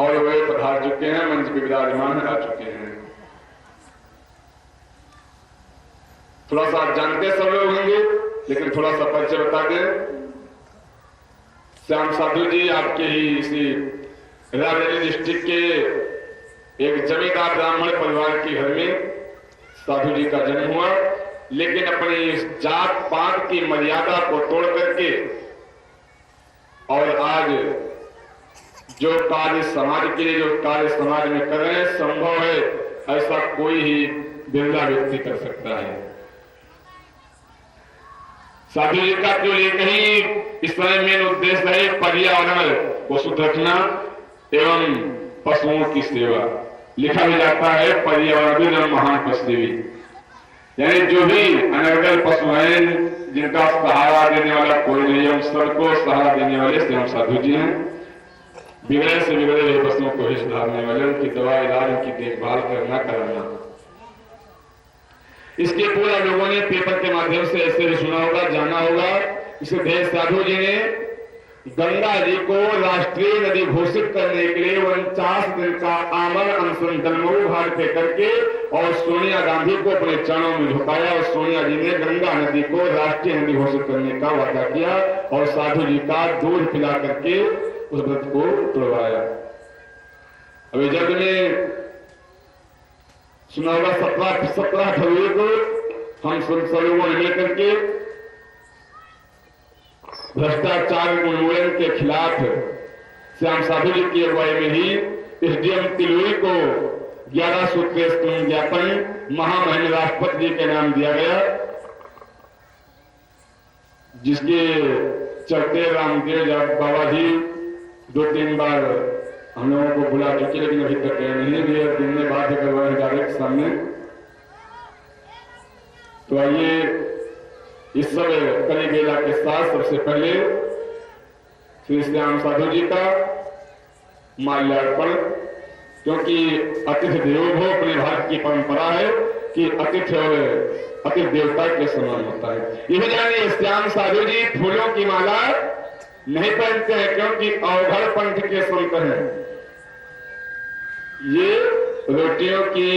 और वे पधार चुके हैं, मंच पे विराजमान आ चुके हैं। थोड़ा सा आप जानते सब लोग होंगे, लेकिन थोड़ा सा परिचय बता दें। श्याम साधु जी आपके ही इसी रायबरेली डिस्ट्रिक्ट के एक जमींदार ब्राह्मण परिवार के घर में साधु जी का जन्म हुआ, लेकिन अपनी इस जात पात की मर्यादा को तोड़ करके और आज जो कार्य समाज के लिए, जो कार्य समाज में कर रहे हैं, संभव है ऐसा कोई ही बिरला व्यक्ति कर सकता है। साधु जी का केवल एक ही इस समय मेन उद्देश्य है पर्यावरण को शुद्ध रखना एवं पशुओं की सेवा। लिखा भी जाता है पर्यावरण महान पशुदेवी, यानी जो भी अनर्गल पशु हैं जिनका सहारा देने वाला कोई नहीं है, उन सबको सहारा देने वाले स्वयं साधु जी हैं। बिगड़े से बिगड़े हुए पशुओं को ही सुधारने वाले, उनकी दवा इलाज, उनकी देखभाल करना कराना। इसके पूरा लोगों ने पेपर के माध्यम से ऐसे भी सुना होगा, जाना होगा। इसे देश साधु जी ने गंगा जी को राष्ट्रीय नदी घोषित करने के लिए 49 दिन का आमरण अनशन जलमऊ घाट पे करके और सोनिया गांधी को अपने चरणों में झुकाया और सोनिया जी ने गंगा नदी को राष्ट्रीय नदी घोषित करने का वादा किया और साधु जी का दूध पिला करके उस व्रत को तोड़वाया। अभी जग में सुना होगा 17 फरवरी को हम सब लोगों ने मिलकर के भ्रष्टाचार उन्मूलन के खिलाफ श्याम साधु जी की अगुवाई में ही एसडीएम तिलोरी को 11 सूत्रीय ज्ञापन महामहिम राष्ट्रपति जी के नाम दिया गया, जिसके चलते रामदेव बाबा जी 2-3 बार हम लोगों को बुला चुके, लेकिन अभी तक नहीं दिए। दिन में बात करवाए डायरेक्ट सामने। तो आइए इस सब करी बेला के साथ सबसे पहले श्री श्याम साधु जी का माल्यार्पण, क्योंकि अतिथि देवो भव अपने भारत की परंपरा है कि अतिथि देवता के समान होता है। यह जानिए श्याम साधु जी फूलों की माला नहीं पहनते हैं, क्योंकि अवघड़ पंथ के संत हैं। ये रोटियों की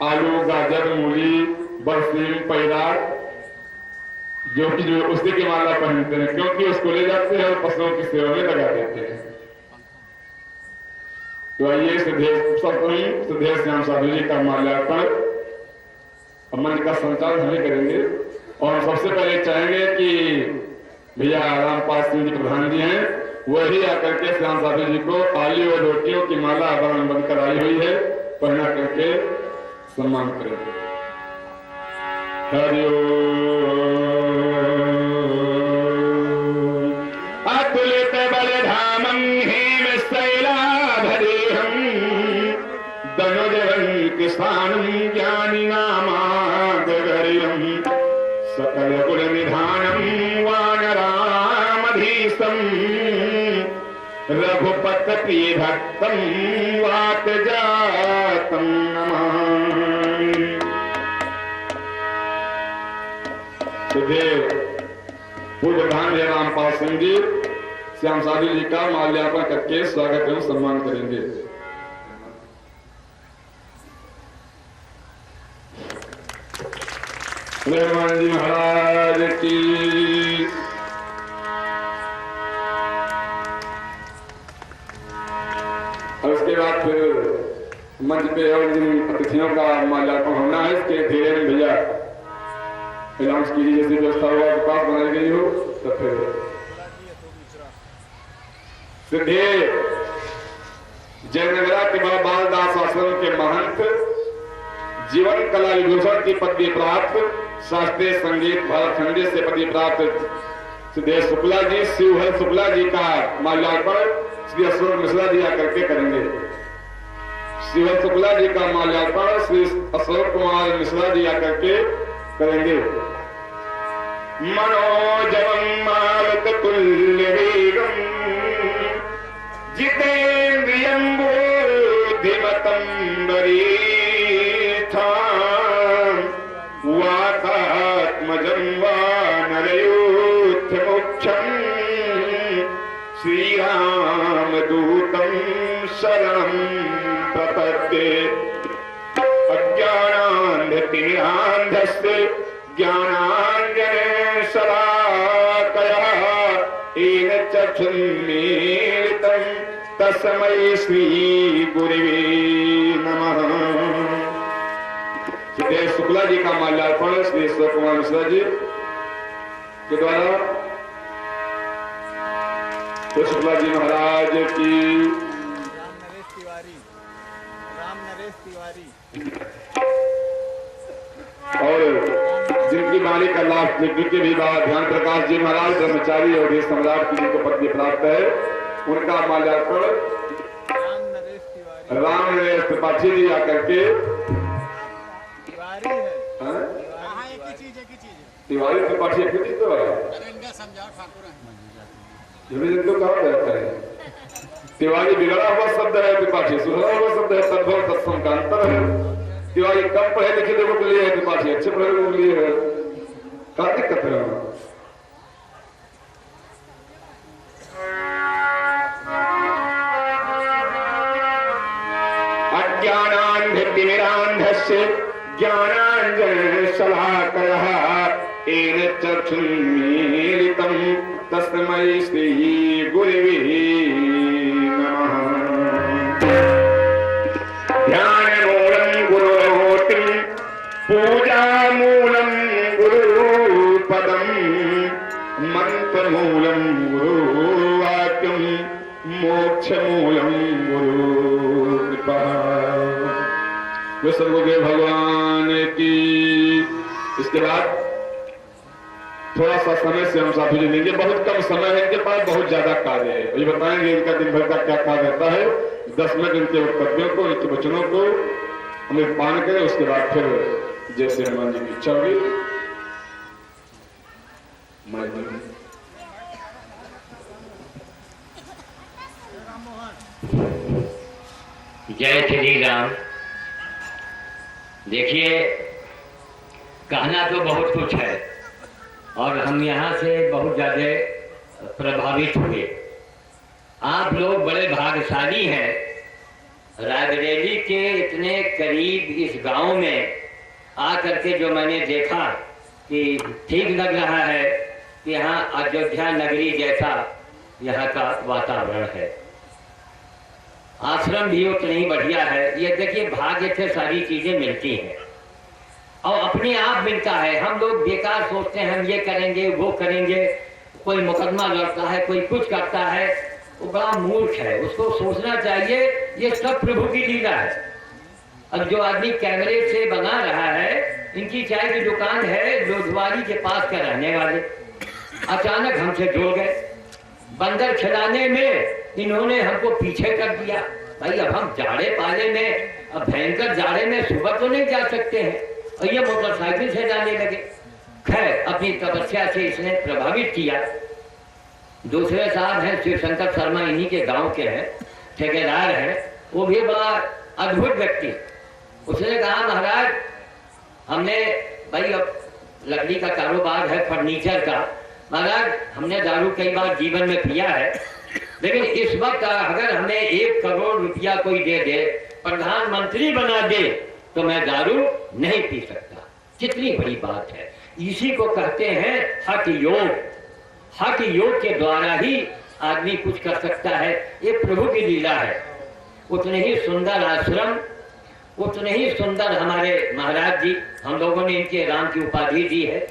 आलू, गाजर, मूली, बरसीम, पैरा जो उसी की माला पहनते हैं, क्योंकि उसको ले जाते हैं और पशुओं की सेवा में लगा देते हैं। तो आइए सुधेश श्याम साधु जी का माल्यार्पण मंच का संचालन हम ही करेंगे। और सबसे पहले चाहेंगे कि भैया रामपाल सिंह जी प्रधान जी हैं, वही आकर के श्याम साधु जी को आलू और रोटियों की माला आभरण बनकर आई हुई है पहना करके सम्मान करेंगे। हरि अतुलित बलधामं हेम शैलाधरेहं दनुजवं किसानं ज्ञानी नामागरियं सकल गुण निधानं वानरामधीशं रघुपत प्रिय भक्तं वात जातं नमामि। सुधेव पूर्व प्रधान रामपाल सिंह जी श्याम साधु जी का माल्यार्पण करके स्वागत एवं सम्मान करेंगे। हनुमान जी महाराज की। और उसके बाद फिर मंच पे और जिन अतिथियों का माल्यार्पण होना है, इसके धीरे में भैया अनाउंस कीजिए। जैसी व्यवस्था हुआ के पास बनाई गई हो, तो फिर सिद्धे जयनगरा के बाल दास आश्रम के महंत, जीवन कला विभूषण की पदवी प्राप्त, शास्त्रीय संगीत भारत खंडे से पदवी प्राप्त सिद्धेश शुक्ला जी, शिवहर शुक्ला जी का माल्यार्पण श्री अशोक मिश्रा जी आकर के करेंगे। शिवहर शुक्ला जी का माल्यार्पण श्री अशोक कुमार मिश्रा जी आकर के करेंगे। मनोजवं मारुततुल्य वेगं जितेन्द्रियं बुद्धिमतं वरिष्ठं वातात्मजं वानरयोध्यमुख्यं श्रीरामदूतं शरणं प्रपद्ये अज्ञानान्धतिमिरान्धस्य ज्ञानाञ्जनशलाकया येन चक्षुन्मीलितं तस्मै श्री गुरुवे नमः। श्री शुक्ला जी का माल्यार्पण श्री अशोक कुमार मिश्रा जी के द्वारा तो शुक्ला जी महाराज की। राम नरेश तिवारी और जिनकी वाणी का लाभ जिनके भी बाद ध्यान प्रकाश जी महाराज ब्रह्मचारी और देश सम्राट की जिनको पदवी प्राप्त है उनका माल्यार्पण राम नरेश त्रिपाठी जी आकर के तिवारी है। तिवारी त्रिपाठी एक चीज तो है जिनको कहा जाता है तिवारी बिगड़ा हुआ शब्द है त्रिपाठी सुधरा हुआ शब्द है तद्भव तत्सम का अंतर है। तिवारी कम पढ़े लिखे लोगों के लिए है त्रिपाठी अच्छे पढ़े लोगों के लिए है क्या दिक्कत है। अज्ञानान्धतिमिरान्धस्य ज्ञानाञ्जनशलाकया येन चक्षुन्मीलितं तस्मै श्री गुरुवे नमः। ध्यानमूलं गुरुमूर्तिं पूजामूलं गुरुपदं मन्त्रमूलं गुरुवाक्यं मोक्षमूलं गुरुकृपा। सर्वदेव भगवान की। इसके बाद थोड़ा सा समय से हम साधु जी लेंगे, बहुत कम समय है इनके पास, बहुत ज्यादा कार्य है। ये बताएंगे इनका दिन भर का क्या कार्य रहता है। 10 मिनट इनके वक्तव्यों को इनके वचनों को हमें पान करें, उसके बाद फिर जैसे हनुमान जी की इच्छा होगी। जय श्री राम। देखिए कहना तो बहुत कुछ है और हम यहाँ से बहुत ज़्यादा प्रभावित हुए। आप लोग बड़े भाग्यशाली हैं। रायबरेली के इतने करीब इस गांव में आकर के जो मैंने देखा कि ठीक लग रहा है कि यहाँ अयोध्या नगरी जैसा यहाँ का वातावरण है। आश्रम भी उतना ही बढ़िया है। ये देखिए भाग्य से सारी चीजें मिलती हैं और अपने आप मिलता है। हम लोग बेकार सोचते हैं हम ये करेंगे वो करेंगे, कोई मुकदमा लड़ता है कोई कुछ करता है, वो बड़ा मूर्ख है। उसको सोचना चाहिए ये सब प्रभु की लीला है। अब जो आदमी कैमरे से बना रहा है, इनकी चाय की दुकान है लोधवाड़ी के पास का रहने वाले, अचानक हमसे जुड़ गए। बंदर खिलाने में इन्होंने हमको पीछे कर दिया। भाई अब हम जाड़े पाले में, अब भयंकर जाड़े में सुबह तो नहीं जा सकते हैं और ये मोटरसाइकिल से जाने लगे। खैर अपनी तपस्या से इसने प्रभावित किया। दूसरे साहब हैं शिव शंकर शर्मा, इन्हीं के गांव के हैं, ठेकेदार हैं। वो भी बड़ा अद्भुत व्यक्ति। उसने कहा महाराज हमने, भाई अब लकड़ी का कारोबार है फर्नीचर का, महाराज हमने दारू कई बार जीवन में पिया है, लेकिन इस वक्त अगर हमें 1 करोड़ रुपया कोई दे दे, प्रधानमंत्री बना दे, तो मैं दारू नहीं पी सकता। कितनी बड़ी बात है। इसी को कहते हैं हठ योग। हठ योग के द्वारा ही आदमी कुछ कर सकता है। ये प्रभु की लीला है। उतने ही सुंदर आश्रम, उतने ही सुंदर हमारे महाराज जी, हम लोगों ने इनके राम की उपाधि दी है।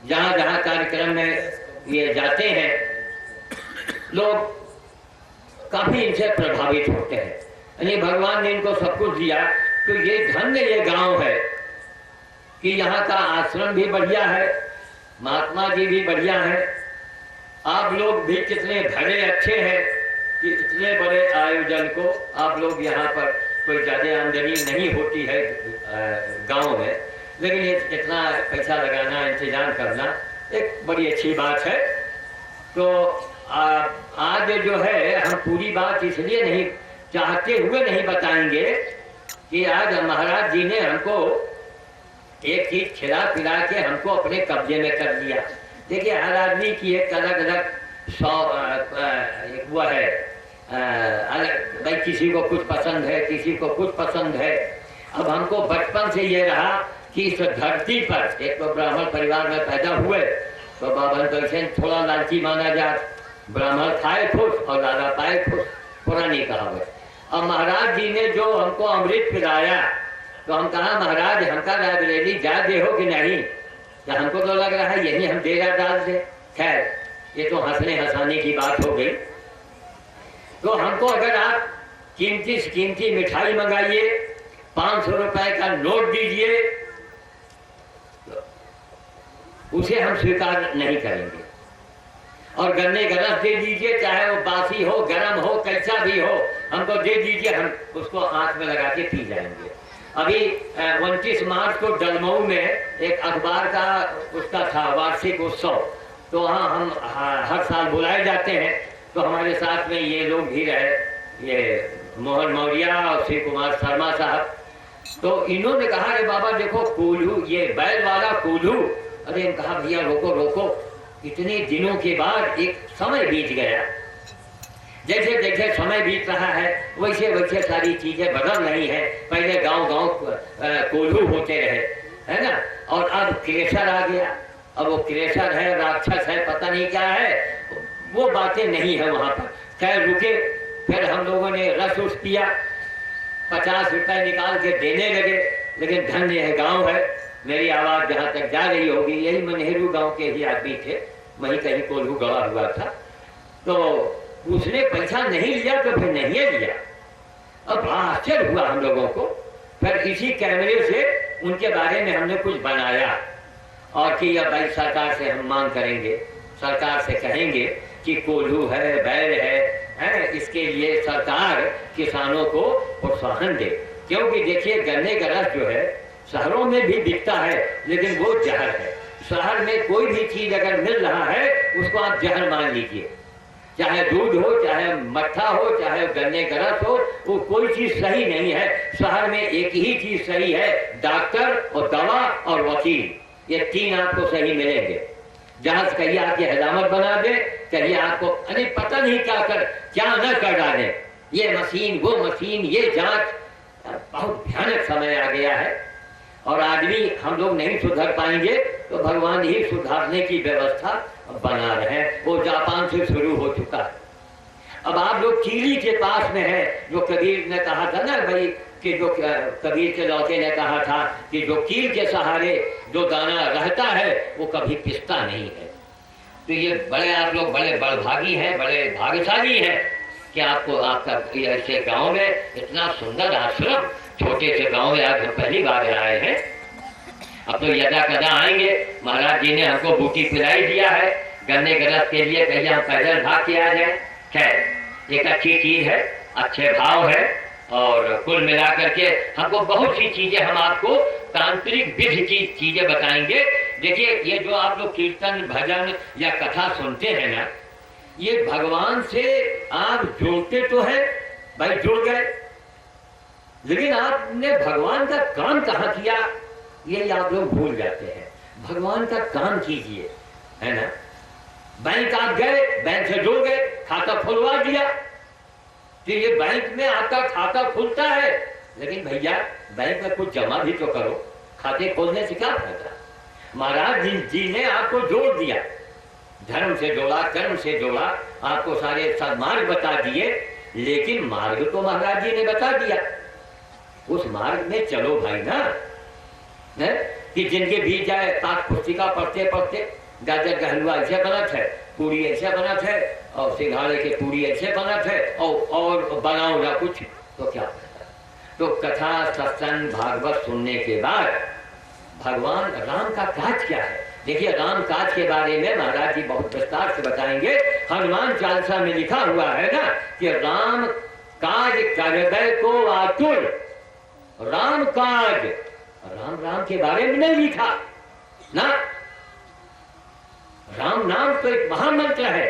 जहां जहां कार्यक्रम में ये जाते हैं लोग काफी इनसे प्रभावित होते हैं। यानी भगवान ने इनको सब कुछ दिया। तो ये धन्य ये गांव है कि यहाँ का आश्रम भी बढ़िया है, महात्मा जी भी बढ़िया है, आप लोग भी कितने भले अच्छे हैं कि इतने बड़े आयोजन को आप लोग यहाँ पर, कोई ज्यादा आमदनी नहीं होती है गांव में, लेकिन इतना पैसा लगाना, इंतजाम करना एक बड़ी अच्छी बात है। तो आज जो है हम पूरी बात इसलिए नहीं चाहते हुए नहीं बताएंगे कि आज महाराज जी ने हमको एक चीज खिला पिला के हमको अपने कब्जे में कर लिया। देखिए हर आदमी की एक अलग अलग वो है अलग, भाई किसी को कुछ पसंद है, किसी को कुछ पसंद है। अब हमको बचपन से ये रहा कि इस धरती पर एक तो ब्राह्मण परिवार में पैदा हुए, तो बाबा तो थोड़ा लालची माना जाए, ब्राह्मण खाए खुश और दादा पाए खुश, पुरानी कहावत। और महाराज जी ने जो हमको अमृत पिलाया, तो हम कहा महाराज हमका लाइब्रेरी जा दे हो कि नहीं, तो हमको तो लग रहा है यही हम डेरा डाल दे। खैर ये तो हंसने हंसाने की बात हो गई। तो हमको अगर आप कीमती से कीमती मिठाई मंगाइए, 500 रुपए का नोट दीजिए, उसे हम स्वीकार नहीं करेंगे। और गन्ने का रस दे दीजिए, चाहे वो बासी हो, गर्म हो, कैसा भी हो, हमको दे दीजिए, हम उसको आंख में लगा के पी जाएंगे। अभी 29 मार्च को डलमऊ में एक अखबार का उसका था वार्षिक उत्सव, तो वहाँ हम हर साल बुलाए जाते हैं। तो हमारे साथ में ये लोग भी रहे, ये मोहन मौर्य और श्री कुमार शर्मा साहब। तो इन्होंने कहा अरे बाबा देखो कोल्हू, ये बैल वाला कोल्हू। अरे हम कहा भैया रोको रोको, इतने दिनों के बाद एक समय बीत गया, जैसे जैसे समय बीत रहा है वैसे वैसे सारी चीजें बदल रही हैं। पहले गांव गांव कोल्हू होते रहे, है ना, और अब क्रेशर आ गया। अब वो क्रेशर है, राक्षस है, पता नहीं क्या है, वो बातें नहीं है वहां पर। खैर रुके, फिर हम लोगों ने रस उस पिया, 50 रुपए निकाल के देने लगे। लेकिन धन्य है गांव है, मेरी आवाज जहां तक जा रही होगी, यही मनेहरू गांव के ही आदमी थे, वहीं कहीं कोल्हू गवा हुआ था। तो उसने पैसा नहीं लिया तो फिर नहीं लिया। अब आश्चर्य हुआ हम लोगों को। फिर इसी कैमरे से उनके बारे में हमने कुछ बनाया और कि अब भाई सरकार से हम मांग करेंगे, सरकार से कहेंगे कि कोल्हू है, बैल है, इसके लिए सरकार किसानों को प्रोत्साहन दे। क्योंकि देखिए गन्ने का रस जो है शहरों में भी बिकता है, लेकिन वो जहर है। शहर में कोई भी चीज अगर मिल रहा है उसको आप जहर मान लीजिए, चाहे दूध हो, चाहे मट्ठा हो, चाहे गन्ने का रस हो, वो कोई चीज सही नहीं है। शहर में एक ही चीज सही है, डॉक्टर और दवा और वकील, ये 3 आपको सही मिलेंगे। जहां कहिए आपकी हजामत बना दे, कहिए आपको अरे पता नहीं क्या न कर डाले, ये मशीन वो मशीन, ये जांच। बहुत भयानक समय आ गया है और आदमी हम लोग नहीं सुधर पाएंगे तो भगवान ही सुधारने की व्यवस्था बना रहे हैं। वो जापान से शुरू हो चुका है। अब आप लोग कीली के पास में है, जो कबीर ने कहा था ना भाई, कि जो कबीर के लौटे ने कहा था कि जो कील के सहारे जो दाना रहता है वो कभी पिसता नहीं है। तो ये बड़े आप लोग बड़े बड़भागी हैं, बड़े भाग्यशाली हैं कि आपको आपका ऐसे गांव में इतना सुंदर आश्रम, छोटे से गांव में आप पहली बार आए हैं। अब तो यदा कदा आएंगे, महाराज जी ने हमको बूटी पिलाई दिया है गन्ने के रस के लिए, कहिए हम पैदल भाग के आ जाए। खैर एक अच्छी चीज है, अच्छे भाव है और कुल मिलाकर के हमको बहुत सी चीजें हम आपको तांत्रिक विधि की चीजें बताएंगे। देखिए ये जो आप लोग कीर्तन भजन या कथा सुनते हैं ना, ये भगवान से आप जुड़ते तो है भाई, जुड़ गए, लेकिन आपने भगवान का काम कहाँ किया ये आप लोग भूल जाते हैं। भगवान का काम कीजिए, है ना। बैंक आप गए, बैंक से जुड़ गए, खाता खुलवा दिया, तो ये बैंक में आपका खाता खुलता है, लेकिन भैया बैंक में कुछ जमा भी तो करो। खाते खोलने से क्या फायदा। महाराज जी ने आपको जोड़ दिया, धर्म से जोड़ा, कर्म से जोड़ा, आपको सारे सदमार्ग बता दिए, लेकिन मार्ग तो महाराज जी ने बता दिया। उस मार्ग में चलो भाई ना, है कि जिनके बीच जाए पाक पुस्तिका पढ़ते पढ़ते गाजर का हलवा ऐसे बनत है, पूरी ऐसे बनत है और सिंघाड़े के पूरी ऐसे बनत है और बनाओ ना कुछ, तो क्या फायदा। तो कथा सत्संग भागवत सुनने के बाद भगवान राम का काज क्या है। देखिए राम काज के बारे में महाराज जी बहुत विस्तार से बताएंगे। हनुमान चालीसा में लिखा हुआ है ना कि राम काज करबे को आतुर, राम काज, राम राम के बारे में नहीं लिखा ना। राम नाम तो एक महामंत्र है,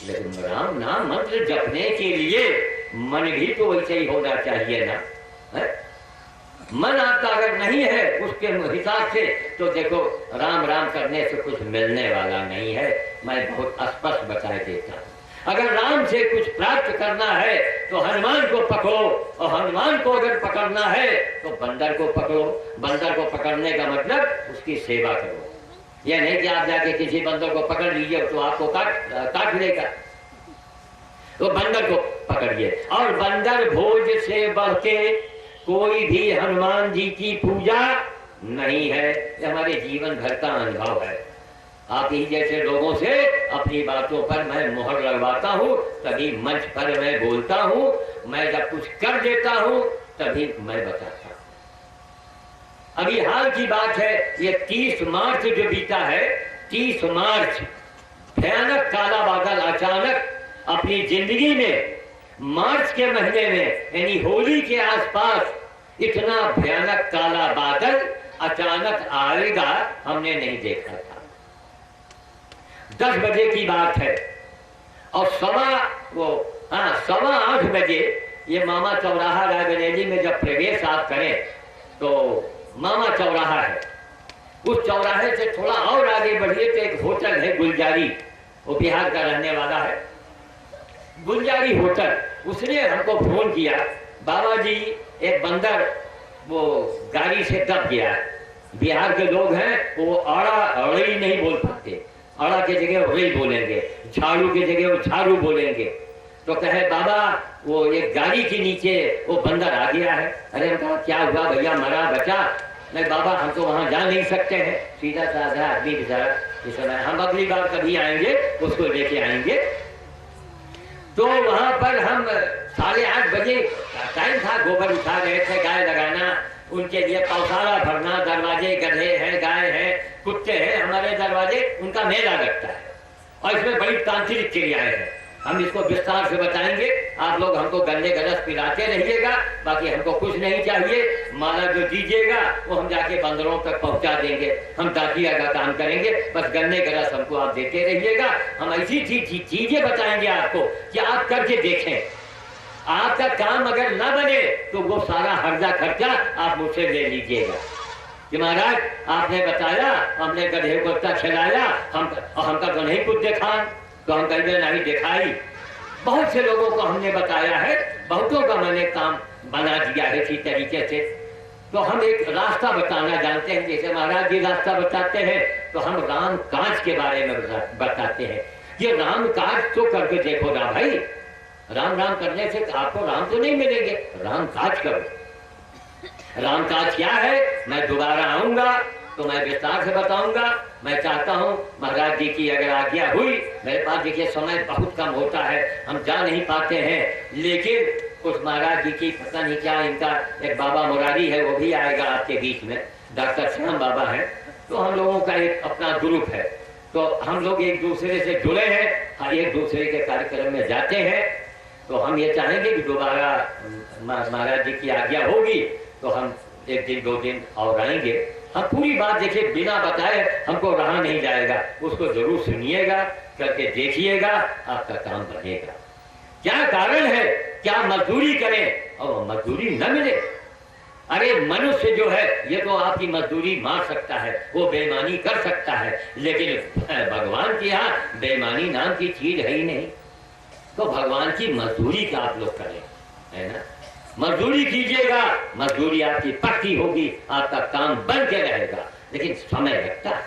लेकिन राम नाम मंत्र जपने के लिए मन भी तो वैसे ही होना चाहिए ना, है? मन आपका अगर नहीं है उसके हिसाब से, तो देखो राम राम करने से कुछ मिलने वाला नहीं है। मैं बहुत स्पष्ट बता देता हूं। अगर राम से कुछ प्राप्त करना है तो हनुमान को पकड़ो, और हनुमान को अगर पकड़ना है तो बंदर को पकड़ो। बंदर को पकड़ने का मतलब उसकी सेवा करो। यह नहीं कि आप जाके किसी बंदर को पकड़ लीजिए तो आपको काट लेगा। तो बंदर को पकड़िए। और बंदर भोज से बढ़ के कोई भी हनुमान जी की पूजा नहीं है। ये हमारे जीवन भर का अनुभव है। आप ही जैसे लोगों से अपनी बातों पर मैं मोहर लगवाता हूँ, तभी मंच पर मैं बोलता हूँ। मैं जब कुछ कर देता हूँ तभी मैं बताता हूँ। अभी हाल की बात है, ये 30 मार्च जो बीता है, 30 मार्च भयानक काला बादल अचानक अपनी जिंदगी में मार्च के महीने में यानी होली के आसपास इतना भयानक काला बादल अचानक आएगा हमने नहीं देखा था। 10 बजे की बात है और 7:15 बजे ये मामा चौराहा रायबरेली में जब प्रवेश आप करें तो मामा चौराहा है, उस चौराहे से थोड़ा और आगे बढ़िए तो एक होटल है गुलजारी, वो बिहार का रहने वाला है, गुलजारी होटल। उसने हमको फोन किया, बाबा जी एक बंदर वो गाड़ी से दब गया। बिहार के लोग हैं वो अड़ी नहीं बोल पाते, अड़ा के जगह वही बोलेंगे, झाड़ू के जगह वो झाड़ू बोलेंगे। तो कहे बाबा वो एक गाड़ी के नीचे वो बंदर आ गया है। अरे हम कहा क्या हुआ भैया, मरा बचा? नहीं बाबा हम तो वहां जा नहीं सकते हैं, सीधा साधा आदमी बेचारा, इस समय हम अगली बार कभी आएंगे उसको लेके आएंगे। तो वहां पर हम 8:30 बजे टाइम था, गोबर उठा रहे थे, गाय लगाना, उनके लिए पौसारा भरना, दरवाजे गधे हैं, गाय है, कुत्ते हैं, हमारे दरवाजे उनका मेला लगता है। और इसमें बड़ी तांत्रिक क्रियाएं हैं, हम इसको विस्तार से बताएंगे। आप लोग हमको गन्ने का रस पिलाते रहिएगा, बाकी हमको कुछ नहीं चाहिए। माला जो दीजिएगा वो हम जाके बंदरों तक पहुंचा देंगे, हम दाखिया का काम करेंगे, बस गन्ने का रस हमको आप देते रहिएगा। हम ऐसी चीजें बताएंगे आपको कि आप करके देखें। आपका काम अगर ना बने तो वो सारा हर्जा खर्चा आप मुझसे ले लीजिएगा कि महाराज आपने बताया, हमने गधे को तक खिलाया, हमका तो नहीं कुछ देखा, तो हम कहेंगे नहीं दिखाई। बहुत से लोगों को हमने बताया है, बहुतों का मैंने काम बना दिया है इसी तरीके से। तो हम एक रास्ता बताना जानते हैं, जैसे महाराज जी रास्ता बताते हैं तो हम राम काज के बारे में बताते हैं। ये राम काज तो करके देखो ना भाई, राम राम करने से आपको राम तो नहीं मिलेंगे, राम काज करो। राम काज क्या है मैं दोबारा आऊंगा तो मैं विस्तार से बताऊंगा। मैं चाहता हूं महाराज जी की अगर आज्ञा हुई, मेरे पास देखिए समय बहुत कम होता है, हम जा नहीं पाते हैं, लेकिन कुछ महाराज जी की पता नहीं क्या, इनका एक बाबा मुरारी है वो भी आएगा आपके बीच में, डॉक्टर श्याम बाबा है। तो हम लोगों का एक अपना ग्रुप है, तो हम लोग एक दूसरे से जुड़े हैं, एक दूसरे के कार्यक्रम में जाते हैं। तो हम ये चाहेंगे कि दोबारा महाराज जी की आज्ञा होगी तो हम 1 दिन 2 दिन और आएंगे। हम पूरी बात देखिए बिना बताए हमको रहा नहीं जाएगा, उसको जरूर सुनिएगा, करके देखिएगा, आपका काम बनेगा। क्या कारण है, क्या मजदूरी करें और मजदूरी न मिले? अरे मनुष्य जो है ये तो आपकी मजदूरी मार सकता है, वो बेईमानी कर सकता है, लेकिन भगवान के यहाँ बेईमानी नाम की चीज है ही नहीं। तो भगवान की मजदूरी का आप लोग करें, है ना, मजदूरी कीजिएगा, मजदूरी आपकी पक्की होगी, आपका काम बन के रहेगा, लेकिन समय लगता है।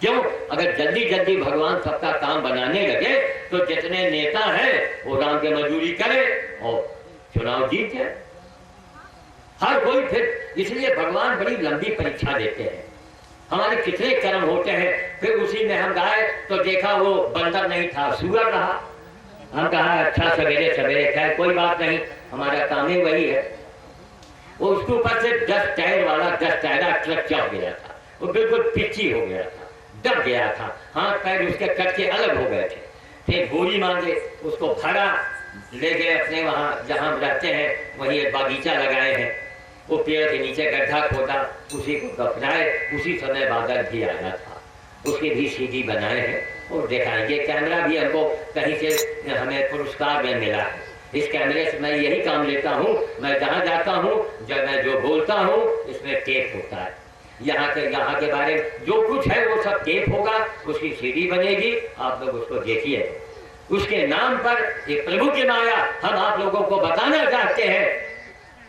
क्यों? अगर जल्दी जल्दी भगवान सबका काम बनाने लगे तो जितने नेता हैं वो राम के मजदूरी करें और चुनाव जीत जाए हर कोई। फिर इसलिए भगवान बड़ी लंबी परीक्षा देते हैं। हमारे कितने कर्म होते हैं, फिर उसी में हम गाए तो देखा वो बंदर नहीं था, सुअर रहा। हम कहा अच्छा सवेरे सवेरे, खैर कोई बात नहीं, हमारा काम ही वही है। वो उसके ऊपर से 10 टायर वाला 10 टायरा ट्रक चढ़ गया था, वो बिल्कुल पिच्ची हो गया था, दब गया था, हाथ पैर उसके कट के अलग हो गए थे। फिर बोरी मांगे, उसको भरा, ले गए अपने वहां जहां रहते हैं, वहीं एक बागीचा लगाए हैं, वो पेड़ के नीचे गड्ढा खोदा, उसी को दफनाए। उसी समय बादल भी आया था, उसकी भी सीढ़ी बनाए हैं और दिखाएंगे। कैमरा भी हमको कहीं से हमें पुरस्कार में मिला है। इस कैमरे से मैं यही काम लेता हूँ, मैं जहाँ जाता हूँ, जब मैं जो बोलता हूँ इसमें टेप होता है। यहाँ के बारे में जो कुछ है वो सब टेप होगा, उसकी सीडी बनेगी, आप लोग उसको देखिए। उसके नाम पर एक प्रभु की माया हम आप लोगों को बताना चाहते हैं।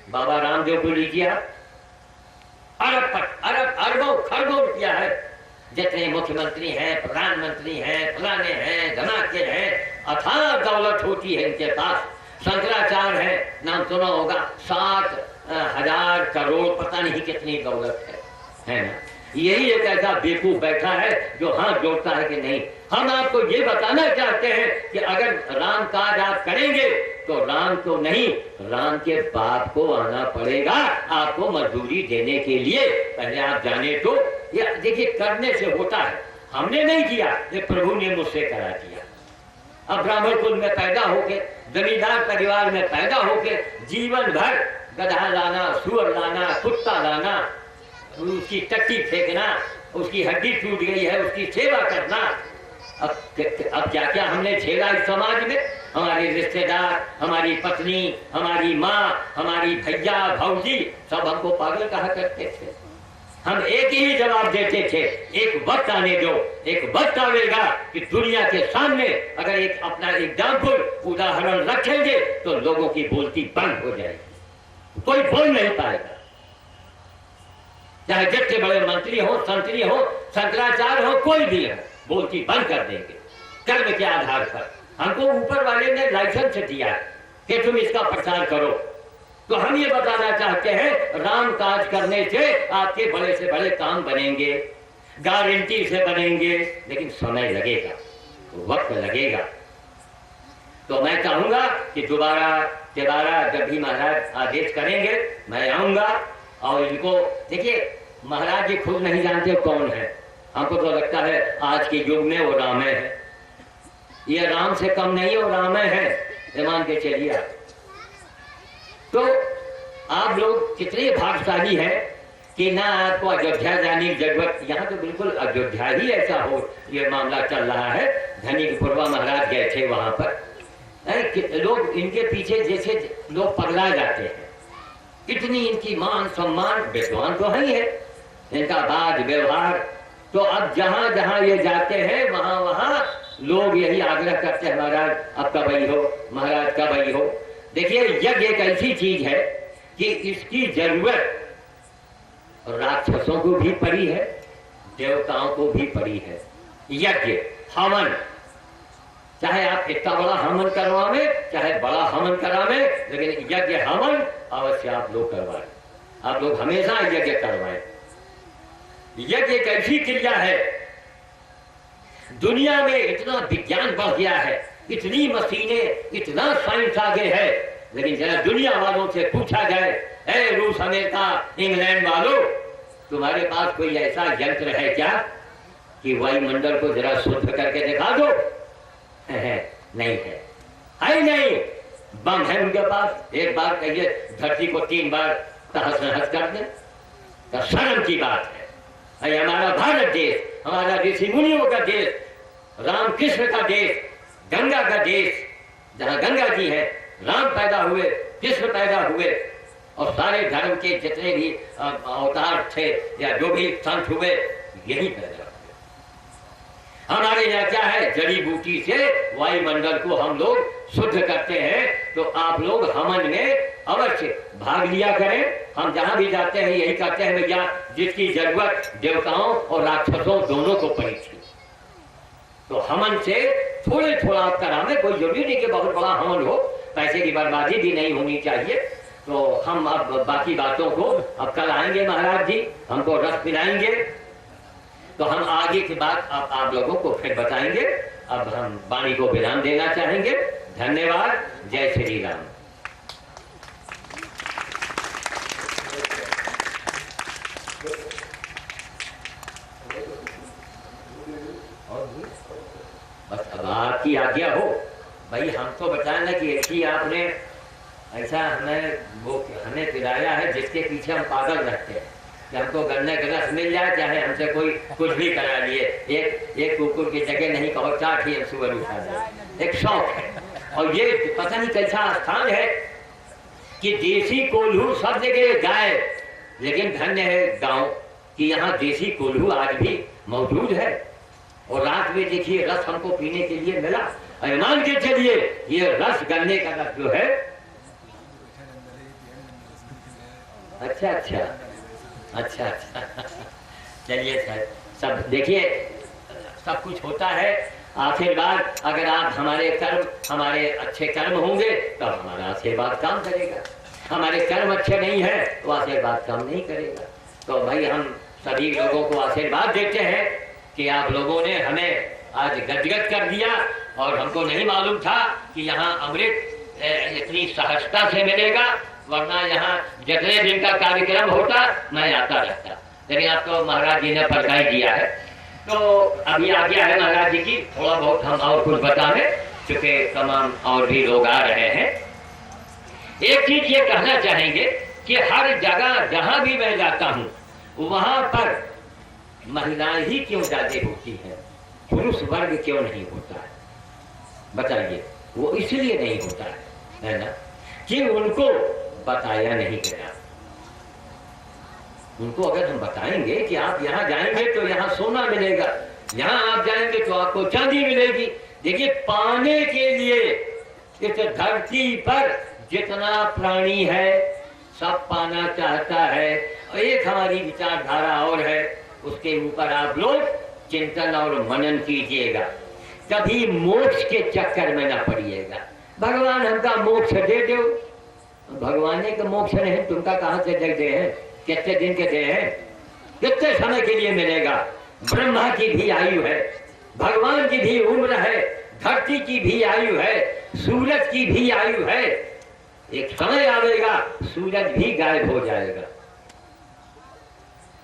बाबा रामदेव को लीजिए, अरब अरबों खरबों रुपया है, जितने मुख्यमंत्री हैं, प्रधानमंत्री हैं, फलाने हैं, धनाख्य हैं, अथाह दौलत होती है इनके पास। शंकराचार्य है, नाम सुना होगा, 7,000 करोड़, पता नहीं कितनी दौलत है ना। यही एक ऐसा बेवकूफ बैठा है जो हाथ जोड़ता है कि नहीं। हम आपको ये बताना चाहते हैं कि अगर राम काज आप करेंगे तो राम तो नहीं, राम के बाप को आना पड़ेगा आपको मजदूरी देने के लिए। पहले आप जाने तो, ये देखिए करने से होता है, हमने नहीं किया, ये प्रभु ने मुझसे करा दिया। अब ब्राह्मण कुल में पैदा होके, जमींदार परिवार में पैदा होके, जीवन भर गधा लाना, सुअर लाना, कुत्ता लाना, उसकी टट्टी फेंकना, उसकी हड्डी टूट गई है उसकी सेवा करना। अब क्या क्या हमने झेला इस समाज में। हमारे रिश्तेदार, हमारी पत्नी, हमारी माँ, हमारी भैया भौजी सब हमको पागल कहा करते थे। हम एक ही जवाब देते थे, एक वक्त आने दो, एक वक्त आएगा कि दुनिया के सामने अगर एक अपना एग्जाम्पल, उदाहरण रखेंगे तो लोगों की बोलती बंद हो जाएगी, कोई बोल नहीं पाएगा। चाहे जितने बड़े मंत्री हो, संतरी हो, शंकराचार्य हो, कोई भी हो, बोलती बंद कर देंगे कर्म के आधार पर। हमको ऊपर वाले ने लाइसेंस दिया कि तुम इसका प्रचार करो। तो हम ये बताना चाहते हैं, राम काज करने से आपके बड़े से बड़े काम बनेंगे, गारंटी से बनेंगे, लेकिन समय लगेगा, वक्त लगेगा। तो मैं चाहूंगा कि दोबारा जब भी महाराज आदेश करेंगे मैं आऊंगा। और इनको देखिए, महाराज जी खुद नहीं जानते कौन है। हमको तो लगता है आज के युग में वो रामे है, ये राम से कम नहीं, वो रामे है, ये मान के चलिए। तो आप लोग कितने भाग्यशाली हैं कि ना आपको अयोध्या जाने की जरूरत। यहाँ तो बिल्कुल अयोध्या ही ऐसा हो, ये मामला चल रहा है। धनिकपुरवा महाराज गए थे, वहां पर लोग इनके पीछे जैसे लोग पगला जाते हैं। इतनी इनकी मान सम्मान, विद्वान तो है, इनका बात व्यवहार। तो अब जहां जहां ये जाते हैं वहां वहां लोग यही आग्रह करते हैं, महाराज अब कब आई हो, महाराज कब आई हो। देखिए, यज्ञ एक ऐसी चीज है कि इसकी जरूरत राक्षसों को भी पड़ी है, देवताओं को भी पड़ी है। यज्ञ, हवन, चाहे आप इतना बड़ा हवन करवावे, चाहे बड़ा हवन करावे, लेकिन यज्ञ हवन अवश्य आप लोग करवाएं। आप लोग हमेशा यज्ञ करवाएं। यज्ञ एक ऐसी क्रिया है, दुनिया में इतना विज्ञान बढ़ गया है, इतनी मशीनें, इतना साइंस आगे है, लेकिन जरा दुनिया वालों से पूछा जाए, ए रूस, अमेरिका, इंग्लैंड वालों, तुम्हारे पास कोई ऐसा यंत्र है क्या कि वायुमंडल को जरा शुद्ध करके दिखा दो? नहीं है नहीं। बम है उनके पास, एक बार कहिए धरती को 3 बार तहस नहस कर दे, तो शर्म की बात है। हमारा भारत देश, हमारा ऋषि मुनियों का देश, रामकृष्ण का देश, गंगा का देश, जहाँ गंगा जी है, राम पैदा हुए, कृष्ण पैदा हुए, और सारे धर्म के जितने भी अवतार थे या जो भी संत हुए यही पैदा हुए। हमारे यहाँ क्या है, जड़ी बूटी से वायुमंडल को हम लोग शुद्ध करते हैं। तो आप लोग हवन में अवश्य भाग लिया करें। हम जहां भी जाते हैं यही कहते हैं, भैया जिसकी जरूरत देवताओं और राक्षसों दोनों को पड़ी थी, तो हवन से थोड़े थोड़ा आप करावे, कोई जरूरी नहीं कि बहुत बड़ा हवन हो, पैसे की बर्बादी भी नहीं होनी चाहिए। तो हम अब बाकी बातों को अब कल आएंगे, महाराज जी हमको रस पिलाएंगे, तो हम आगे की बात आप लोगों को फिर बताएंगे। अब हम वाणी को विराम देना चाहेंगे। धन्यवाद। जय श्री राम। बस अब आपकी आज्ञा हो। भाई हम तो बताए ना कि ऐसी आपने ऐसा हमें पिलाया है जिसके पीछे हम पागल रहते हैं कि हमको गन्ने का रस मिल जाए, चाहे हमसे कोई कुछ भी करा लिए। एक कुकुर की जगह नहीं कहो, 4 ही सुअर उठा जाए, एक शौक है। और ये पता नहीं कैसा स्थान है कि देसी कोल्हू सब जगह गाय, लेकिन धन्य है गांव कि यहाँ देसी कोल्हू आज भी मौजूद है। और रात में देखिए रस हमको पीने के लिए मिला। और मान के चलिए ये रस गन्ने का रस जो है, अच्छा अच्छा अच्छा अच्छा चलिए सर, सब देखिए सब कुछ होता है आशीर्वाद। अगर आप हमारे कर्म, हमारे अच्छे कर्म होंगे तो हमारा आशीर्वाद काम करेगा, हमारे कर्म अच्छे नहीं है तो आशीर्वाद काम नहीं करेगा। तो भाई हम सभी लोगों को आशीर्वाद देते हैं कि आप लोगों ने हमें आज गदगद कर दिया, और हमको नहीं मालूम था कि यहाँ अमृत इतनी सहजता से मिलेगा, वरना यहाँ जितने दिन का कार्यक्रम होता मैं आता रहता, लेकिन अब तो महाराज जी ने परगाई दिया है। तो अभी आ गया है महाराज जी की, थोड़ा बहुत हम और कुछ बता दें, चूंकि तमाम और भी लोग आ रहे हैं। एक चीज ये कहना चाहेंगे कि हर जगह जहां भी मैं जाता हूं वहां पर महिलाएं ही क्यों ज्यादा होती हैं, पुरुष वर्ग क्यों नहीं होता है? बताइए। वो इसलिए नहीं होता है ना कि उनको बताया नहीं गया। उनको अगर हम बताएंगे कि आप यहाँ जाएंगे तो यहाँ सोना मिलेगा, यहाँ आप जाएंगे तो आपको चांदी मिलेगी। देखिए, पाने के लिए इस धरती पर जितना प्राणी है सब पाना चाहता है, और एक हमारी विचारधारा और है, उसके ऊपर आप लोग चिंतन और मनन कीजिएगा। कभी मोक्ष के चक्कर में न पड़िएगा। भगवान हमका मोक्ष दे दो, भगवान ने का मोक्ष नहीं, तुमका कहां से दे हैं? कितने दिन के दे हैं? कितने समय के लिए मिलेगा? ब्रह्मा की भी आयु है, भगवान की भी उम्र है, धरती की भी आयु है, सूरज की भी आयु है। एक समय आएगा सूरज भी गायब हो जाएगा,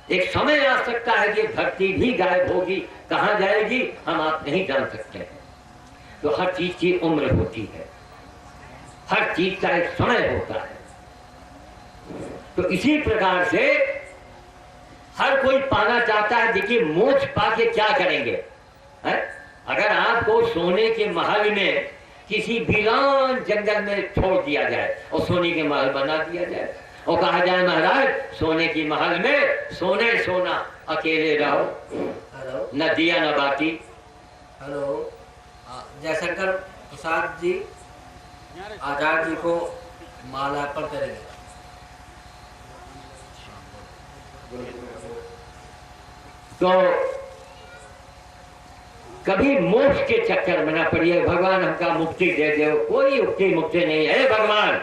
एक समय आ सकता है कि धरती भी गायब होगी, कहां जाएगी हम आप नहीं जान सकते हैं। तो हर चीज की उम्र होती है, हर चीज का एक समय होता है। तो इसी प्रकार से हर कोई पाना चाहता है। देखिए, मोक्ष पाके क्या करेंगे है? अगर आपको सोने के महल में किसी वीरान जंगल में छोड़ दिया जाए और सोने के महल बना दिया जाए और कहा जाए महाराज सोने की महल में सोने सोना, अकेले रहो, न दिया न बाती। हेलो, जयशंकर प्रसाद जी आचार्य जी को माला अर्पण करेंगे। तो कभी मोक्ष के चक्कर में ना पड़िए, भगवान हमका मुक्ति दे दो, कोई मुक्ति नहीं है। भगवान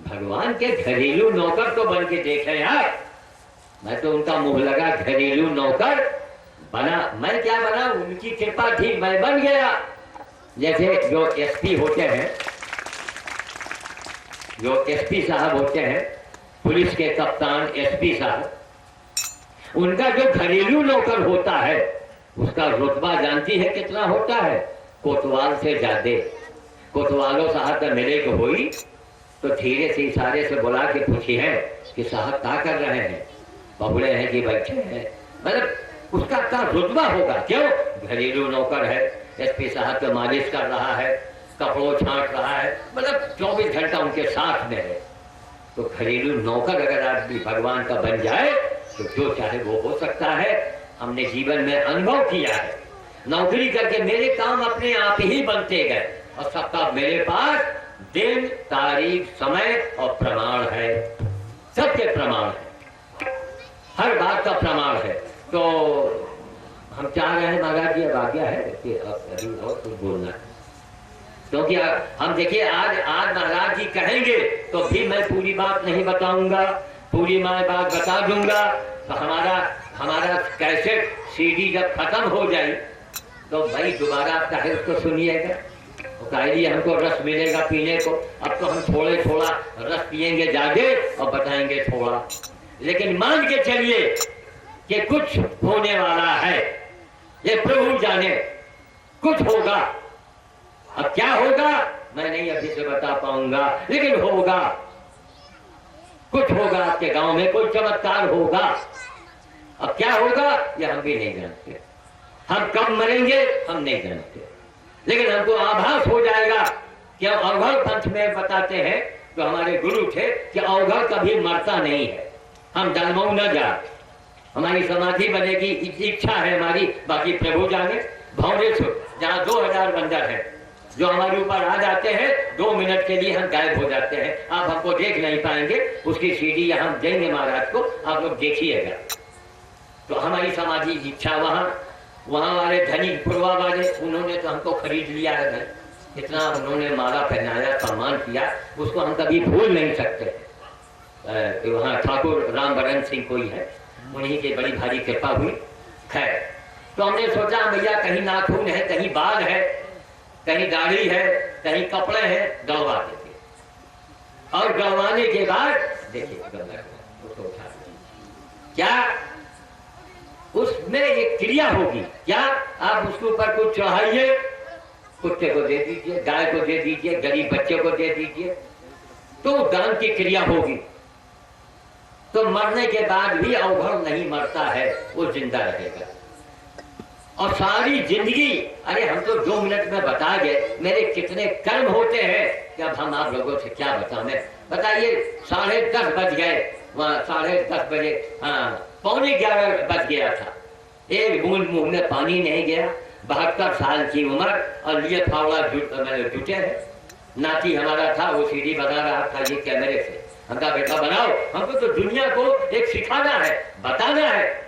भगवान के घरेलू नौकर तो बन के देखे यार। मैं तो उनका मुंह लगा घरेलू नौकर बना, मैं क्या बना, उनकी कृपा थी मैं बन गया। जैसे जो एसपी होते हैं, जो एसपी साहब होते हैं, पुलिस के कप्तान एसपी साहब, उनका जो घरेलू नौकर होता है उसका रुतबा जानती है कितना होता है? कोतवाल से ज्यादा। कोतवालों साहब का मिले को हुई तो धीरे से इशारे से बुला के पूछी है कि साहब क्या कर रहे हैं? बहुड़े हैं कि बैठे हैं? मतलब उसका क्या रुतबा होगा? क्यों? घरेलू नौकर है, एसपी साहब का मालिश कर रहा है, कपड़ों छांट रहा है, मतलब 24 घंटा उनके साथ में है। तो घरेलू नौकर अगर आदमी भगवान का बन जाए तो जो चाहे वो हो सकता है। हमने जीवन में अनुभव किया है, नौकरी करके मेरे काम अपने आप ही बनते गए, और सबका मेरे पास दिन तारीख समय और प्रमाण है, सबके प्रमाण है, हर बात का प्रमाण है। तो हम चाह रहे हैं महाराज जी अब आ गया है कि अभी और कुछ बोलना है, क्योंकि हम देखिए आज महाराज जी कहेंगे तो भी मैं पूरी बात नहीं बताऊंगा, पूरी मैं बात बता दूंगा तो हमारा कैसेट सीडी जब खत्म हो जाए तो भाई दोबारा आप कहे उसको सुनिएगा, तो कहे हमको रस मिलेगा पीने को। अब तो हम थोड़ा रस पिएंगे ज्यादा और बताएंगे थोड़ा, लेकिन मान के चलिए कि कुछ होने वाला है, ये प्रभु जाने कुछ होगा। अब क्या होगा मैं नहीं अभी से बता पाऊंगा, लेकिन होगा, कुछ होगा। आपके गांव में कोई चमत्कार होगा। अब क्या होगा ये हम भी नहीं जानते, हम कब मरेंगे हम नहीं जानते, लेकिन हमको आभास हो जाएगा कि अवघड़ पंथ में बताते हैं, तो हमारे गुरु थे कि अवघड़ कभी मरता नहीं है, हम जन्मों न जा, हमारी समाधि बने की इच्छा है हमारी, बाकी प्रभु जाने। भौरेश्वर जहाँ 2000 बंदर है जो हमारे ऊपर आ जाते हैं, 2 मिनट के लिए हम गायब हो जाते हैं, आप हमको देख नहीं पाएंगे। उसकी सीढ़ी हम देंगे महाराज को, आप लोग देखिएगा। तो हमारी सामाजिक इच्छा वहाँ वाले धनी पुरवा वाले, उन्होंने तो हमको खरीद लिया है भाई, इतना उन्होंने माला पहनाया, सम्मान किया, उसको हम कभी भूल नहीं सकते। वहाँ ठाकुर रामबरन सिंह कोई है, उन्हीं की बड़ी भारी कृपा हुई। खैर, तो हमने सोचा भैया कहीं नाखून है, कहीं बाल है, कहीं दाढ़ी है, कहीं कपड़े हैं, गलवा देंगे। और गलवाने के बाद देखिए क्या उसमें एक क्रिया होगी। क्या आप उसके ऊपर कुछ चढ़ाइए, कुत्ते को दे दीजिए, गाय को दे दीजिए, गरीब बच्चे को दे दीजिए, तो दान की क्रिया होगी। तो मरने के बाद भी अवघड़ नहीं मरता है, वो जिंदा रहेगा। और सारी जिंदगी, अरे हम तो 2 मिनट में बता गए मेरे कितने कर्म होते हैं कि अब हम आप लोगों से क्या बताऊं मैं। बताइए 10:30 बज गए, वहाँ 10:30 बजे, हाँ 11:15 बज गया था, एक बूंद मुंह में पानी नहीं गया। 72 साल की उम्र और लिए फावड़ा जुटे है। नाती हमारा था, वो सीढ़ी बना रहा था ये कैमरे से। हमका बेटा बनाओ, हमको तो दुनिया को एक सिखाना है, बताना है।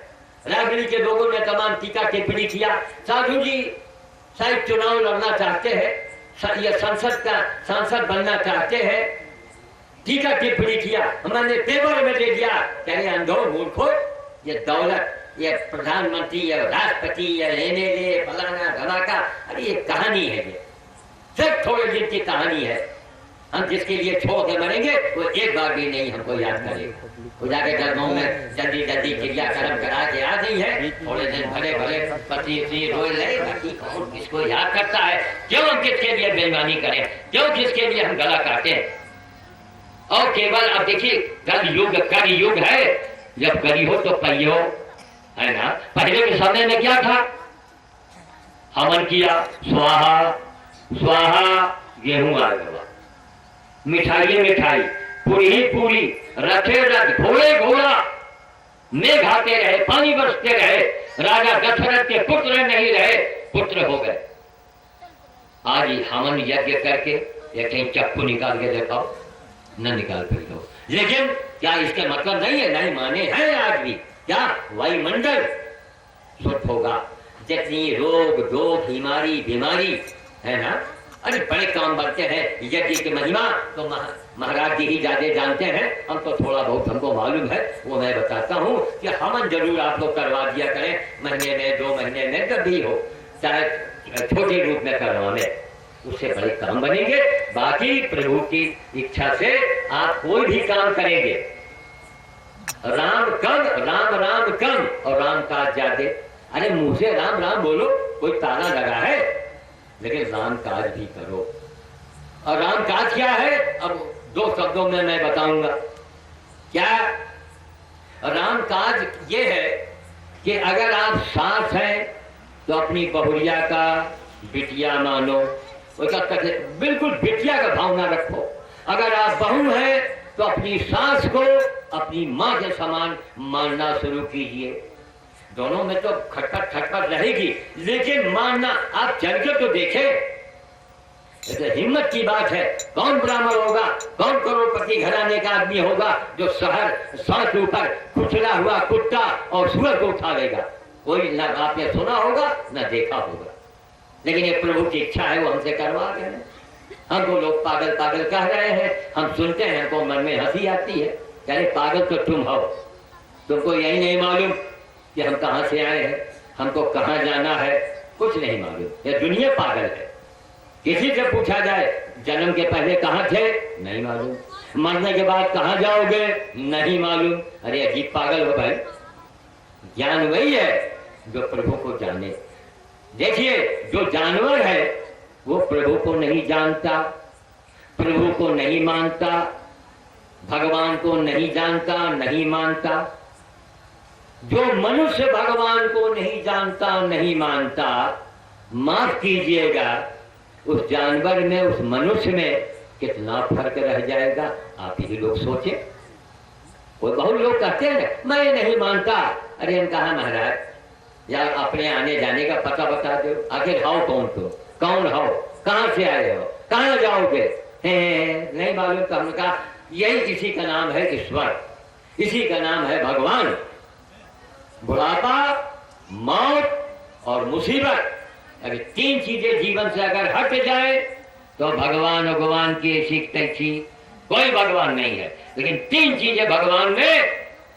राजगीर के लोगों ने तमाम टीका टिप्पणी किया, साधु जी शायद चुनाव लड़ना चाहते हैं, ये संसद का सांसद बनना चाहते हैं, टीका टिप्पणी किया, हमने पेपर में दे दिया। कहे अंधो मूर्खो, ये दौलत, ये प्रधानमंत्री, ये राष्ट्रपति, ये एमएलए, फलाना धमाका, अरे ये कहानी है, ये सिर्फ थोड़े दिन की कहानी है। हम जिसके लिए छोड़ के मरेंगे वो एक बार भी नहीं हमको याद करेगा। वो जाके धर्मों में जल्दी जल्दी क्रियाक्रम करा के आ गई है, थोड़े दिन भले भले पति रोए लगे, बाकी कौन किसको याद करता है। क्यों हम किसके लिए बेईमानी करें, क्यों किसके लिए हम गला काटें। और केवल अब देखिए कल युग है, जब करी हो तो पई हो, है ना। पहले के समय में क्या था, हवन किया, स्वाहा स्वाहा, गेहूं आ गया, मिठाई मिठाई, पूरी ही पूरी, रथे रथ, घोड़े घोड़ा, मेघ आते रहे, पानी बरसते रहे। राजा दशरथ के पुत्र नहीं रहे, पुत्र हो गए। आज हवन यज्ञ करके या कहीं चक्कू निकाल के दिखाओ, न निकाल पाओ। लेकिन क्या इसके मतलब नहीं है, नहीं माने हैं आज भी। क्या वायुमंडल शुद्ध होगा, जितनी रोग दोग बीमारी है ना, अरे बड़े काम बनते हैं। यज्ञ की महिमा तो महाराज जी ही ज्यादा जानते हैं, हम तो थोड़ा बहुत हमको मालूम है, वो मैं बताता हूँ कि हवन जरूर आप लोग करवा दिया करें, महीने में 2 महीने में जब भी हो, चाहे छोटे रूप में करवाने, उससे बड़े काम बनेंगे। बाकी प्रभु की इच्छा से आप कोई भी काम करेंगे, राम राम कम और राम काज ज्यादा। अरे मुंह से राम राम बोलो, कोई ताला लगा है, लेकिन राम काज भी करो। और राम काज क्या है, अब 2 शब्दों में मैं बताऊंगा। क्या राम काज ये है कि अगर आप सास हैं तो अपनी बहुरिया का बिटिया मानो, उसका बिल्कुल बिटिया का भावना रखो। अगर आप बहू हैं तो अपनी सास को अपनी माँ के समान मानना शुरू कीजिए। दोनों में तो खटपट रहेगी, लेकिन मानना आप चल के तो देखें। तो हिम्मत की बात है, कौन ब्राह्मण होगा, कौन करोड़पति घराने का आदमी होगा जो शहर 100 के ऊपर कुचला हुआ कुत्ता और सुअर को उठा लेगा। कोई न आपने सुना होगा न देखा होगा, लेकिन ये प्रभु की इच्छा है, वो हमसे करवा रहे हैं। हमको लोग पागल पागल कह रहे हैं, हम सुनते हैं, हमको मन में हंसी आती है। यानी पागल तो तुम हो, तुमको यही नहीं मालूम कि हम कहाँ से आए हैं, हमको कहाँ जाना है, कुछ नहीं मालूम। ये दुनिया पागल है। किसी से पूछा जाए जन्म के पहले कहाँ थे, नहीं मालूम, मरने के बाद कहाँ जाओगे, नहीं मालूम। अरे अजीब पागल हो भाई। ज्ञान वही है जो प्रभु को जाने। देखिए, जो जानवर है वो प्रभु को नहीं जानता, प्रभु को नहीं मानता, भगवान को नहीं जानता, नहीं मानता। जो मनुष्य भगवान को नहीं जानता, नहीं मानता, माफ कीजिएगा, उस जानवर में, उस मनुष्य में कितना फर्क रह जाएगा, आप ही लोग सोचे। कोई बहुत लोग कहते हैं मैं नहीं मानता। अरे हम कहा महाराज, या अपने आने जाने का पता बता दो। आखिर हो कौन, तो कौन हो, कहां से आए हो, कहां जाओगे? नहीं मालूम। तो हमने कहा यही इसी का नाम है ईश्वर, इसी का नाम है भगवान। बुढ़ापा, मौत और मुसीबत, अगर तीन चीजें जीवन से अगर हट जाए तो भगवान की सीख तैसी कोई भगवान नहीं है। लेकिन तीन चीजें भगवान ने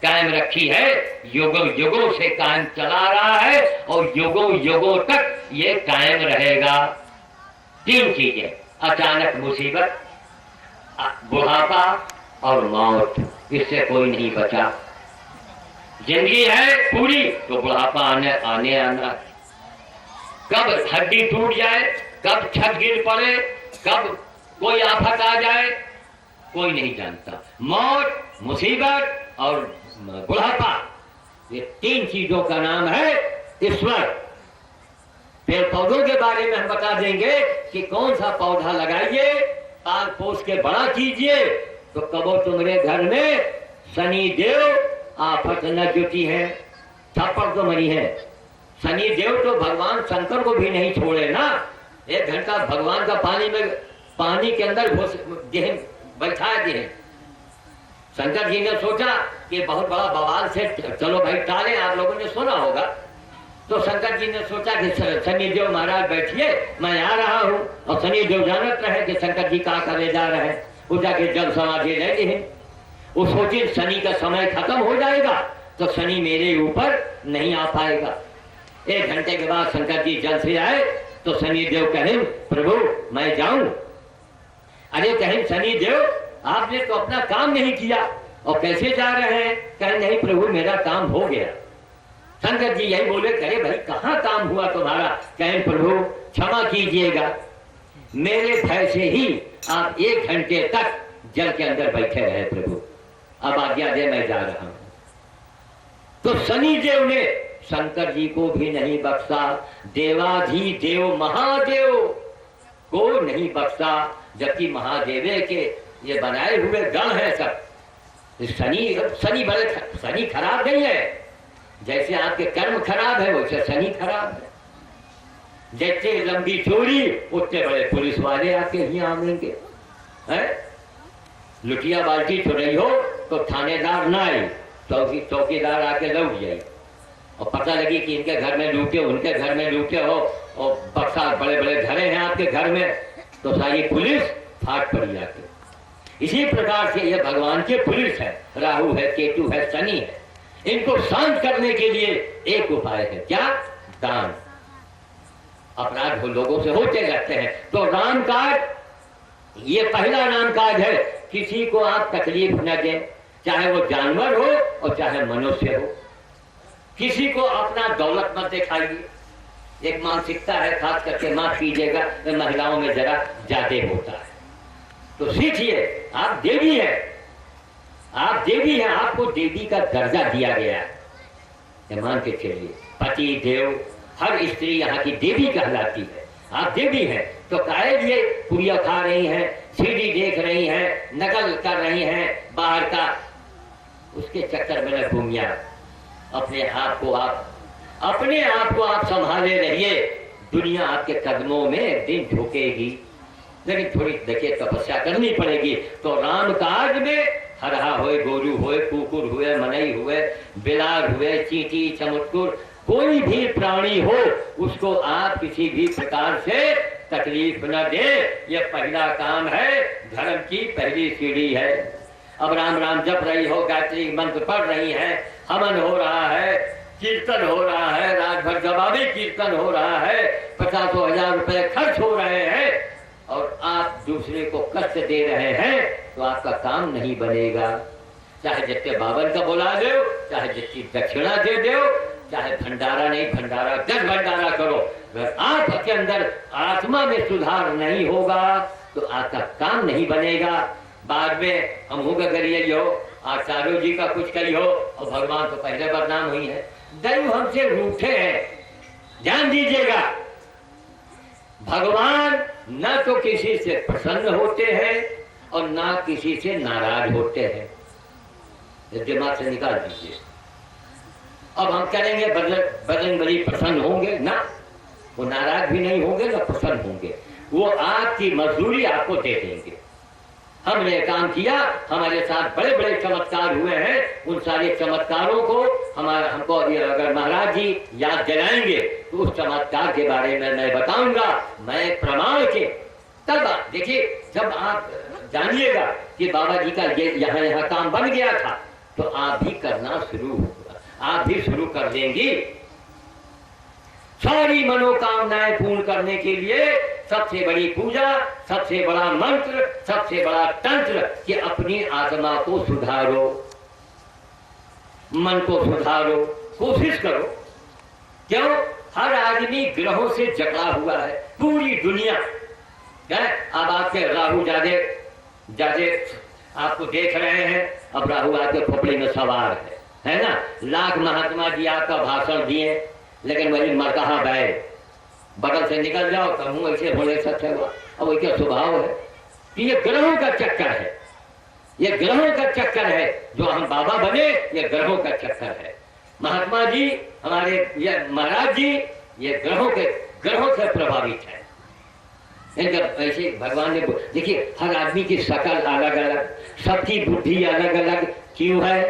कायम रखी है, युगों युगों से कायम चला रहा है और युगों युगों तक ये कायम रहेगा। तीन चीजें, अचानक मुसीबत, बुढ़ापा और मौत, इससे कोई नहीं बचा। जिंदगी है पूरी तो बुढ़ापा आने आना, कब हड्डी टूट जाए, कब छत गिर पड़े, कब कोई आफत आ जाए, कोई नहीं जानता। मौत, मुसीबत और बुढ़ापा, ये तीन चीजों का नाम है ईश्वर। पेड़ पौधों के बारे में हम बता देंगे कि कौन सा पौधा लगाइए, पाल पोस के बड़ा कीजिए तो कबो तुम्हारे घर में शनि देव आफत न जुटी है। थप्पड़ तो मरी है। शनि देव तो भगवान शंकर को भी नहीं छोड़े ना। 1 घंटा भगवान का पानी के अंदर बैठा दिए। शंकर जी ने सोचा कि बहुत बड़ा बवाल से चलो भाई टाले, आप लोगों ने सुना होगा। तो शंकर जी ने सोचा कि शनि देव महाराज बैठिए, मैं आ रहा हूँ। और शनि देव जानत रहे कि शंकर जी कहाँ करे जा रहे हैं। वो जाके जल समाधि ले ली है। वो सोचे शनि का समय खत्म हो जाएगा तो शनि मेरे ऊपर नहीं आ पाएगा। 1 घंटे के बाद शंकर जी जल से आए तो शनि देव कहे प्रभु मैं जाऊं। अरे कहें शनि देव आपने तो अपना काम नहीं किया और कैसे जा रहे हैं? कहे नहीं प्रभु मेरा काम हो गया। शंकर जी यही बोले, कहे भाई कहाँ काम हुआ तुम्हारा? कहे प्रभु क्षमा कीजिएगा, मेरे भय से ही आप 1 घंटे तक जल के अंदर बैठे रहे प्रभु, अब आज्ञा दे मैं जा रहा हूं। तो शनि देव ने शंकर जी को भी नहीं बख्शा, देवाधिदेव महादेव को नहीं बख्शा, जबकि महादेवे के ये बनाए हुए गण है सब। शनि खराब नहीं है। जैसे आपके कर्म खराब है वैसे शनि खराब है। जैसे लंबी चोरी उतने बड़े पुलिस वाले आपके यहाँ आएंगे। लुटिया बाल्टी चुराई हो तो थानेदार ना आए, चौकीदार आके लौट जाए। और पता लगी कि इनके घर में लूटे, उनके घर में लूटे हो और बक्सा बड़े बड़े घरे हैं आपके घर में, तो सारी पुलिस फाट पड़ी आके। इसी प्रकार से ये भगवान के पुलिस है, राहु है, केतु है, शनि है। इनको शांत करने के लिए एक उपाय है, क्या? दान। अपराध लोगों से होते रहते हैं तो राम काज ये पहला नाम काज है। किसी को आप तकलीफ न दें, चाहे वो जानवर हो और चाहे मनुष्य हो। किसी को अपना दौलत मत दिखाइए। एक मानसिकता है, खास करके माफ कीजिएगा, महिलाओं में जरा ज्यादा होता है। तो सीखिए, आप देवी हैं, आप देवी हैं, आपको देवी का दर्जा दिया गया है। मान के चलिए, पति देव, हर स्त्री यहाँ की देवी कहलाती है। आप देवी हैं तो काहे लिए पुड़िया खा रही हैं, सीढ़ी देख रही हैं, नकल कर रही हैं बाहर का, उसके चक्कर में न घूमिया। अपने आप को आप संभाले रहिए। दुनिया आपके कदमों में एक दिन झुकेगी, लेकिन थोड़ी देखिए तपस्या करनी पड़ेगी। तो राम काज में हरहा हुए, गोरू हुए, कुकुर हुए, मनई हुए, बिलार हुए, चींटी, चमत्कुर, कोई भी प्राणी हो उसको आप किसी भी प्रकार से तकलीफ न दे। ये पहला काम है, धर्म की पहली सीढ़ी है। अब राम राम जप रही हो, गायत्री मंत्र पढ़ रही है, हवन हो रहा है, कीर्तन हो रहा है, रात भर जवाबी कीर्तन हो रहा है, 50,000 रुपए खर्च हो रहे हैं और आप दूसरे को कष्ट दे रहे हैं तो आपका काम नहीं बनेगा। चाहे जितने बावन का बुला दो, चाहे जितनी दक्षिणा दे दो, चाहे भंडारा नहीं भंडारा 10 भंडारा करो, अगर आपके अंदर आत्मा में सुधार नहीं होगा तो आपका काम नहीं बनेगा। बाद में हम गरीय हो, आचार्य जी का कुछ कही हो और भगवान तो पहले बदनाम हुई है। दैव हमसे रूठे हैं, ध्यान दीजिएगा। भगवान न तो किसी से प्रसन्न होते हैं और ना किसी से नाराज होते हैं। दिमाग से निकाल दीजिए। अब हम करेंगे बजरंग बली प्रसन्न होंगे ना, वो नाराज भी नहीं होंगे ना प्रसन्न होंगे, वो आपकी मजदूरी आपको दे देंगे। हमने काम किया, हमारे साथ बड़े बड़े चमत्कार हुए हैं, उन सारे चमत्कारों को हमको अगर महाराज जी याद दिलाएंगे तो उस चमत्कार के बारे में मैं बताऊंगा, मैं प्रमाण के। तब देखिए जब आप जानिएगा कि बाबा जी का ये यहाँ काम बन गया था तो आप भी करना शुरू होगा, आप भी शुरू कर देंगी। सारी मनोकामनाएं पूर्ण करने के लिए सबसे बड़ी पूजा, सबसे बड़ा मंत्र, सबसे बड़ा तंत्र कि अपनी आत्मा को सुधारो, मन को सुधारो, कोशिश करो। क्यों? हर आदमी ग्रहों से जकड़ा हुआ है, पूरी दुनिया है। अब आपके राहु जादे आपको देख रहे हैं, अब राहु आपके खोपड़ी में सवार है ना। लाख महात्मा जी आपका भाषण दिए, लेकिन वही मरकहा बैल, बगल से निकल जाओ तो मुंह ऐसे होने सकते हुआ। अब वही क्या स्वभाव है कि ये ग्रहों का चक्कर है, ये ग्रहों का चक्कर है। जो हम बाबा बने ये ग्रहों का चक्कर है। महात्मा जी हमारे ये महाराज जी ये ग्रहों से प्रभावित है। इनका ऐसे भगवान ने देखिए हर आदमी की शकल अलग अलग, सबकी बुद्धि अलग अलग। क्यों है?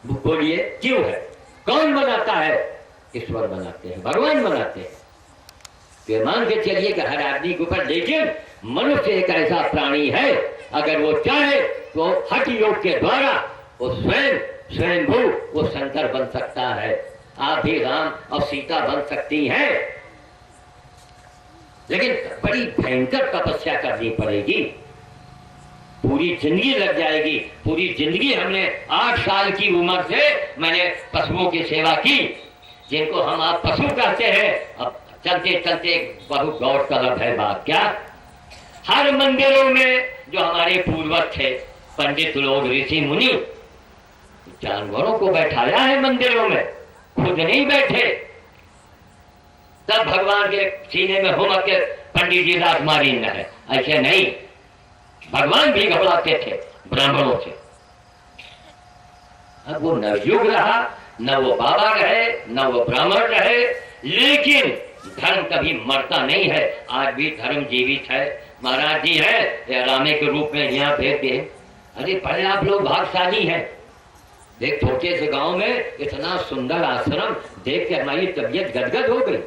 बोलिए क्यों है? कौन बनाता है? ईश्वर बनाते हैं, भगवान बनाते हैं। तो मान के चलिए कि हर आदमी के ऊपर, लेकिन मनुष्य एक ऐसा प्राणी है, अगर वो चाहे तो हठ योग के द्वारा वो स्वयंभू वो शंकर बन सकता है। आप भी राम और सीता बन सकती हैं, लेकिन बड़ी भयंकर तपस्या करनी पड़ेगी, पूरी जिंदगी लग जाएगी। पूरी जिंदगी हमने 8 साल की उम्र से मैंने पशुओं की सेवा की, जिनको हम आप पशु कहते हैं। अब चलते चलते बहुत गौर तलब है बात। क्या? हर मंदिरों में जो हमारे पूर्वज थे, पंडित लोग, ऋषि मुनि, जानवरों को बैठाया है मंदिरों में, खुद नहीं बैठे। तब भगवान के सीने में होमक के पंडित जी रात मारी न है, ऐसे नहीं। भगवान भी घबराते थे ब्राह्मणों से। अब वो न युग रहा, न वो बाबा रहे, न वो ब्राह्मण रहे, लेकिन धर्म कभी मरता नहीं है। आज भी धर्म जीवित है। महाराज जी है रामे के रूप में यहाँ भेज दिए। अरे पहले आप लोग भाग्यशाली हैं। एक छोटे से गांव में इतना सुंदर आश्रम देख के हमारी तबीयत गदगद हो गई।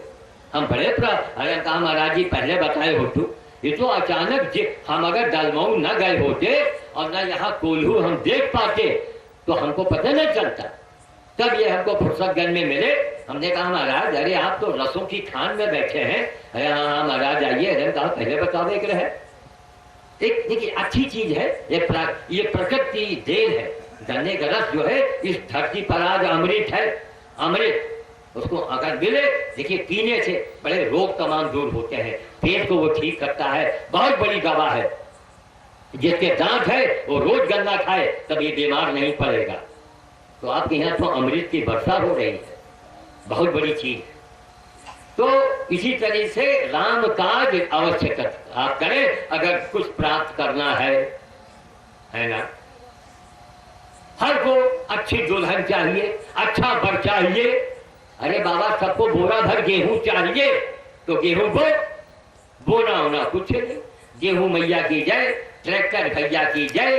हम बड़े अरे कहा महाराज जी पहले बताए हो तू, ये तो अचानक हम अगर दलमऊ न गए होते और न यहाँ कोल्हू हम देख पाते तो हमको पता नहीं चलता। तब ये हमको फुर्सतगंज में मिले। हमने कहा महाराज अरे आप तो रसों की खान में बैठे हैं। अरे हाँ महाराज आइए। अरे कहा पहले बताओ एक रहे। एक देखिए अच्छी चीज है, ये प्रकृति देन है। गन्ने का रस जो है इस धरती पर आज अमृत है। अमृत उसको अगर मिले, देखिए पीने से बड़े रोग तमाम दूर होते हैं, पेट को वो ठीक करता है। बहुत बड़ी दवा है। जिसके दांत है वो रोज गन्ना खाए तब ये बीमार नहीं पड़ेगा। तो आपके यहाँ तो अमृत की वर्षा हो रही है, बहुत बड़ी चीज। तो इसी तरह से राम काज अवश्य आप करें अगर कुछ प्राप्त करना है ना। हर को अच्छी दुल्हन चाहिए, अच्छा वर चाहिए। अरे बाबा सबको बोरा भर गेहूं चाहिए तो गेहूं बोना होना कुछ नहीं। गेहूं मैया की जय, ट्रैक्टर भैया की जय,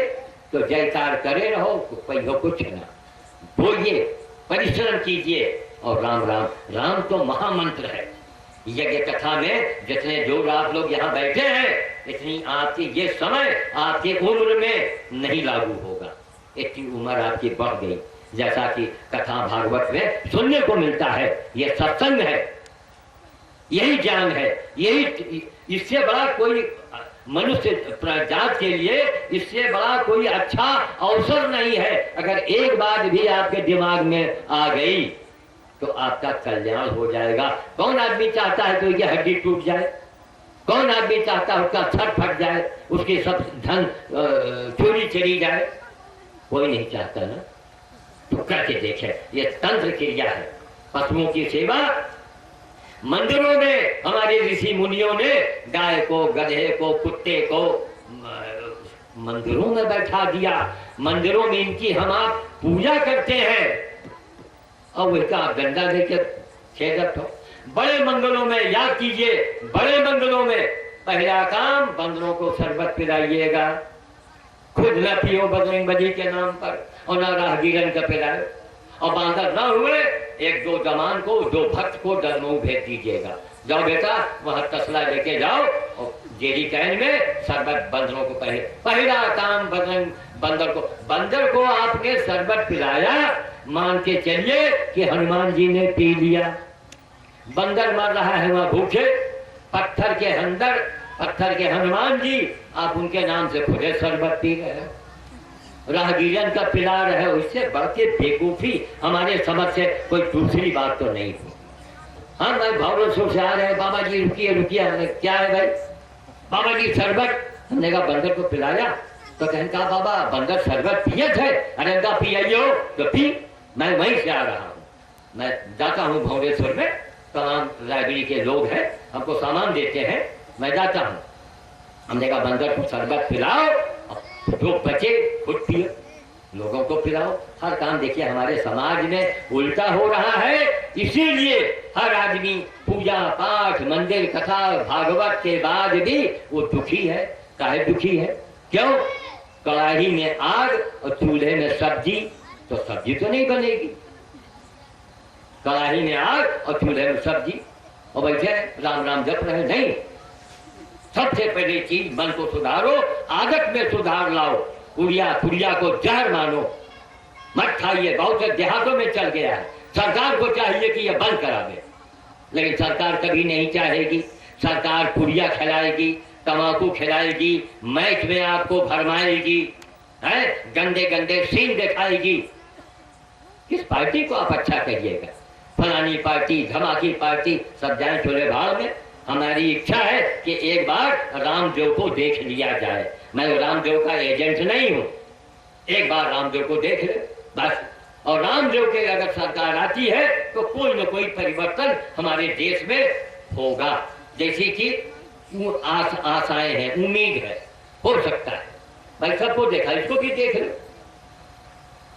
तो जयकार करे रहो पहियो कुछ ना। बोलिए, परिश्रम कीजिए और राम राम। राम तो महामंत्र है। यज्ञ कथा में जितने जो आप लोग यहाँ बैठे हैं, इतनी आपकी ये समय आपकी उम्र में नहीं लागू होगा। इतनी उम्र आपकी बढ़ गई, जैसा कि कथा भागवत में सुनने को मिलता है। ये सत्संग है, यही ज्ञान है, यही इससे बड़ा कोई मनुष्य जात के लिए इससे बड़ा कोई अच्छा अवसर नहीं है। अगर एक बात भी आपके दिमाग में आ गई तो आपका कल्याण हो जाएगा। कौन आदमी चाहता है तो ये हड्डी टूट जाए? कौन आदमी चाहता है उसका छत फट जाए, उसकी सब धन चोरी चली जाए? कोई नहीं चाहता ना। तो करके देखे, ये तंत्र क्रिया है। पशुओं की सेवा मंदिरों में हमारे ऋषि मुनियों ने गाय को, गधे को, कुत्ते को मंदिरों में बैठा दिया। मंदिरों में इनकी हम आप पूजा करते हैं। और उसका आप डंडा देकर छेदत हो। बड़े मंगलों में याद कीजिए, बड़े मंगलों में पहला काम बंदरों को शरबत पिलाइएगा, खुद न पियो बजरंग बली के नाम पर, और न राहगीरन का पिलाए। और बांदर न हुए एक दो जवान को, दो भक्त को डरमऊ भेज दीजिएगा, जाओ बेटा वहां तसला लेके जाओ और जेरी कैन में शरबत बंदरों को पहला काम बंदर को आपने शरबत पिलाया, मान के चलिए कि हनुमान जी ने पी लिया। बंदर मर रहा है वहां भूखे, पत्थर के हनुमान जी आप उनके नाम से खुदे शरबत पी रहे हो, राहगीरन का पिला रहे हो। इससे बढ़ के बेवकूफी हमारे समझ से कोई दूसरी बात तो नहीं है। हाँ भाई भावरों से आ रहे हैं, बाबा जी रुकिए, हमने क्या है भाई, बाबा जी शरबत। हमने कहा बंदर को पिलाया, तो कहने कहा बाबा बंदर शरबत पिए थे, अरे का पियाइयो तो पी। मैं वहीं से आ रहा हूँ, मैं जाता हूँ भौरेश्वर में, तमाम लाइब्रेरी के लोग हैं हमको सामान देते हैं, मैं जाता हूँ। हमने कहा बंदर को शरबत पिलाओ, जो बचे खुद पियो, लोगों को पिलाओ। हर काम देखिए हमारे समाज में उल्टा हो रहा है, इसीलिए हर आदमी पूजा पाठ मंदिर कथा भागवत के बाद भी वो दुखी है। काहे दुखी है? क्यों? कड़ाही में आग और चूल्हे में सब्जी, तो सब्जी तो नहीं बनेगी। कड़ाही में आग और चूल्हे में सब्जी, और बैठे राम राम जप रहे नहीं। सबसे पहले चीज मन को सुधारो, आदत में सुधार लाओ। कुड़िया को जहर मानो, मत खाइए। बहुत से देहातों में चल गया है, सरकार को चाहिए कि यह बंद करा दे, लेकिन सरकार कभी नहीं चाहेगी। सरकार कुड़िया खिलाएगी, तंबाकू खिलाएगी, मैच में आपको भरमाएगी, है गंदे गंदे सीन दिखाएगी। किस पार्टी को आप अच्छा करिएगा? फलानी पार्टी, धमाकी पार्टी, सब जाए चोले भाड़ में। हमारी इच्छा है कि एक बार रामदेव को देख लिया जाए। मैं रामदेव का एजेंट नहीं हूं, एक बार रामदेव को देख ले बस। और रामदेव के अगर सरकार आती है तो कोई न कोई परिवर्तन हमारे देश में होगा। जैसे कि आशाएं हैं, उम्मीद है, हो सकता है। भाई सबको देखा, इसको भी देख लो।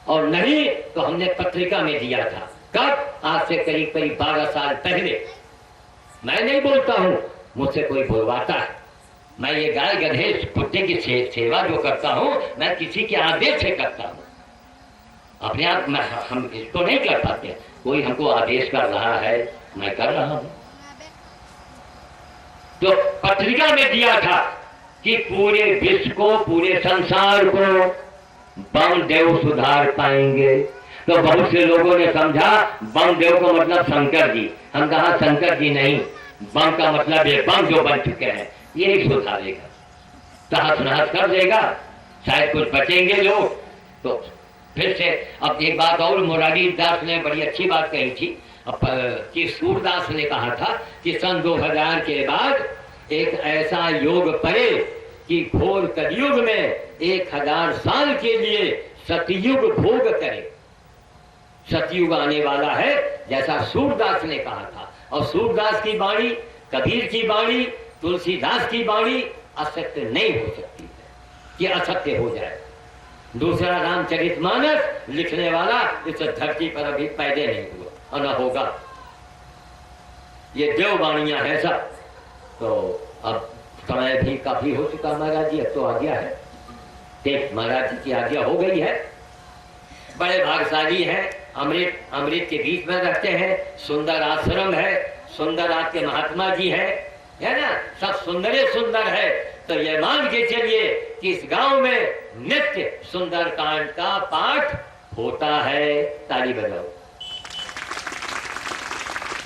और नहीं तो हमने पत्रिका में दिया था, कब? आज से करीब 12 साल पहले। मैं नहीं बोलता हूं, मुझसे कोई बोलवाता है। मैं ये गाय गधे कुत्ते की सेवा जो करता हूं, मैं किसी के आदेश से करता हूं। अपने आप हम इसको नहीं कर पाते, कोई हमको आदेश कर रहा है, मैं कर रहा हूं। तो पत्रिका में दिया था कि पूरे विश्व को, पूरे संसार को बमदेव सुधार पाएंगे। तो बहुत से लोगों ने समझा बमदेव को मतलब शंकर जी। हम कहा शंकर जी नहीं, बम का मतलब ये बम जो बन चुके हैं ये नहीं सुधारेगा, तहस नहस कर देगा, शायद कुछ बचेंगे लोग। तो फिर से अब एक बात और, मुरारी दास ने बड़ी अच्छी बात कही थी कि सूरदास ने कहा था कि सन 2000 के बाद एक ऐसा योग पड़े कि घोर कलयुग में 1000 साल के लिए सतयुग भोग करे। सतयुग आने वाला है, जैसा सूरदास ने कहा था। और सूरदास की वाणी, कबीर की वाणी, तुलसीदास की वाणी असत्य नहीं हो सकती है कि असत्य हो जाए। दूसरा रामचरितमानस लिखने वाला इस धरती पर अभी पैदा नहीं हुआ और न होगा। ये देववाणियां हैं सब। तो अब समय भी काफी हो चुका महाराज जी, अब तो आज्ञा है, देख महाराज जी की आज्ञा हो गई है। बड़े भाग्यशाली हैं, अमृत के बीच में रहते हैं, सुंदर आश्रम है, सुंदर आपके महात्मा जी है ना, सब सुंदर सुंदर है। तो ये मान के चलिए कि इस गांव में नित्य सुंदर कांड का पाठ होता है। ताली बजाओ।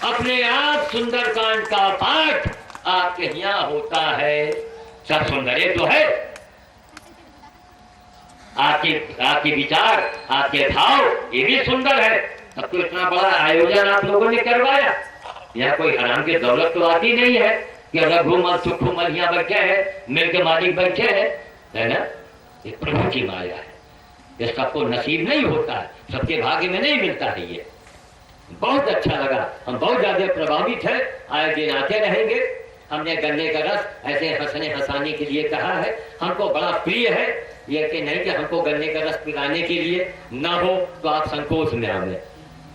अपने आप सुंदर कांड का पाठ आपके यहाँ होता है। सब सुंदर तो है, आपके विचार, आपके भाव, ये भी सुंदर है। अब तो इतना बड़ा आयोजन आप लोगों ने करवाया, यहाँ कोई हराम की दौलत तो आती नहीं है कि रघुमल सुखमल यहाँ बैठे हैं, मिल के मालिक बैठे हैं, है ना। ये प्रभु की माया है, ये सबको नसीब नहीं होता है, सबके भाग्य में नहीं मिलता है। ये बहुत अच्छा लगा, हम बहुत ज्यादा प्रभावित है। आए दिन आते रहेंगे। हमने गन्ने का रस ऐसे हंसने हंसाने के लिए कहा है, हमको बड़ा प्रिय है। ये कि नहीं कि हमको गन्ने का रस पिलाने के लिए ना हो तो आप संकोच में आवे,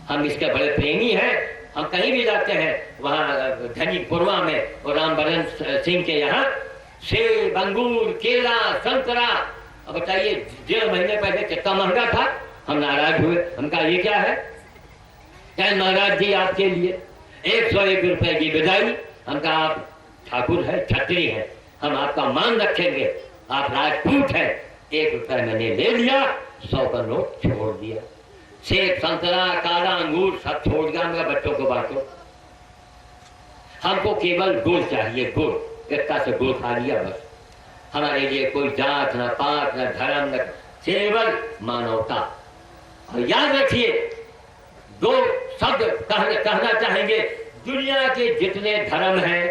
हम इसके बड़े प्रेमी हैं। हम कहीं भी जाते हैं वहाँ धनी पुरवा में और रामबरन सिंह के यहाँ सेब, अंगूर, केला, संतरा, अब बताइए 1.5 महीने पहले कितना महंगा था। हम नाराज हुए, हम कहा ये क्या है? क्या महाराज जी आपके लिए 101 रुपए की बधाई। हम कहा आप ठाकुर है, छत्री है, हम आपका मान रखेंगे, आप राजपूत हैं। 1 रुपए मैंने ले लिया, 100 का नोट छोड़ दिया। सेब, संतरा, काला अंगूर सब छोड़ दिया। मेरे बच्चों को बांटो, हमको केवल गुड़ चाहिए, गुड़। इतना से गुड़ खा लिया बस। हमारे लिए कोई जात न पात न धर्म न, केवल मानवता। और याद रखिए 2 शब्द कहना चाहेंगे। दुनिया के जितने धर्म हैं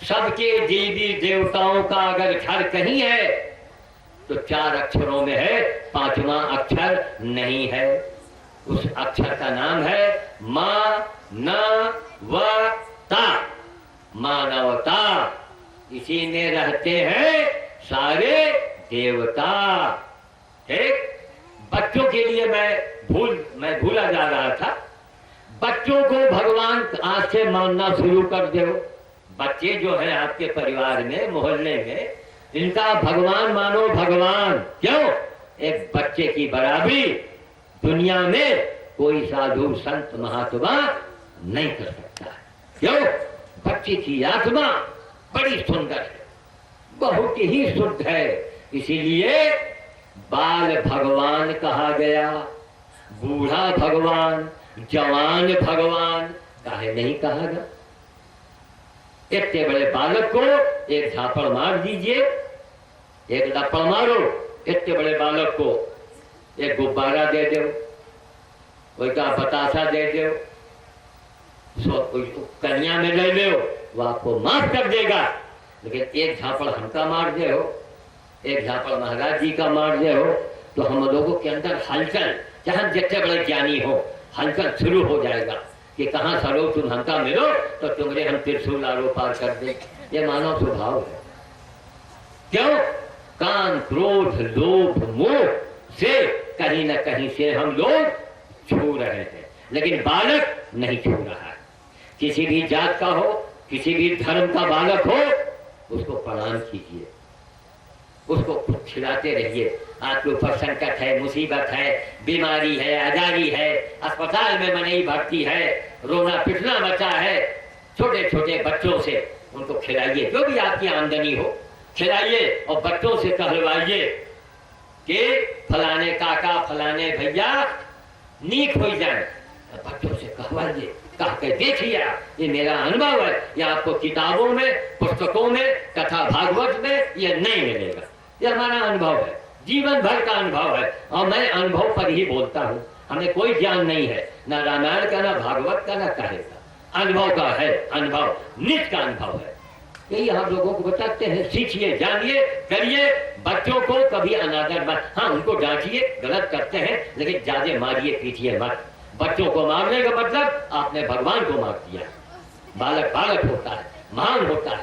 सबके देवी देवताओं का अगर घर कहीं है तो 4 अक्षरों में है, 5वां अक्षर नहीं है। उस अक्षर का नाम है मानवता। मानवता, इसी में रहते हैं सारे देवता। ठीक, बच्चों के लिए मैं भूला जा रहा था। बच्चों को भगवान आज से मानना शुरू कर दो। बच्चे जो है आपके परिवार में, मोहल्ले में, इनका भगवान मानो। भगवान क्यों? एक बच्चे की बराबरी दुनिया में कोई साधु संत महात्मा नहीं कर सकता। क्यों? बच्चे की आत्मा बड़ी सुंदर है, बहुत ही शुद्ध है। इसीलिए बाल भगवान कहा गया। बूढ़ा भगवान, जवान भगवान काहे नहीं कहा गया? इतने बड़े बालक को एक झापड़ मार दीजिए, एक लपड़ मारो। इतने बड़े बालक को एक गुब्बारा दे दो, कोई का बतासा दे दो, कन्या में ले लो, वो आपको माफ कर देगा। लेकिन एक झापड़ हमका मार दे हो, एक झापड़ महाराज जी का मार दे हो, तो हम लोगों के अंदर हलचल, चाहे जितने बड़े ज्ञानी हो, हलचल शुरू हो जाएगा कि कहाँ सरो तुम हमका मिलो तो तुम्हारे हम त्रिशूल आरो पार कर दे। ये मानव स्वभाव है। क्यों? काम, क्रोध, लोभ, मोह से कहीं न कहीं से हम लोग छू रहे हैं, लेकिन बालक नहीं छू रहा है। किसी भी जात का हो, किसी भी धर्म का बालक हो, उसको प्रणाम कीजिए, उसको खिलाते रहिए। आपके ऊपर संकट है, मुसीबत है, बीमारी है, आजादी है, अस्पताल में मनई भर्ती है, रोना पिटना मचा है, छोटे छोटे बच्चों से उनको खिलाइए। जो भी आपकी आमदनी हो खिलाइए और बच्चों से कहलवाइए कि फलाने काका, फलाने भैया नीक हो जाए। बच्चों से कहवाइए, कह के देखिए, ये मेरा अनुभव है, ये आपको किताबों में, पुस्तकों में, कथा भागवत में ये नहीं मिलेगा। ये हमारा अनुभव है, जीवन भर का अनुभव है, और मैं अनुभव पर ही बोलता हूँ। हमें कोई ज्ञान नहीं है, ना रामायण का, ना भागवत का, ना कहे का। अनुभव का है, अनुभव निज का अनुभव है। यही हम लोगों को बताते हैं। सीखिए, जानिए, करिए। बच्चों को कभी अनादर मत, हाँ उनको डांटिए, गलत करते हैं, लेकिन ज्यादा मारिए पीटिए मत। बच्चों को मारने का मतलब आपने भगवान को मार दिया। बालक बालक होता है, महान होता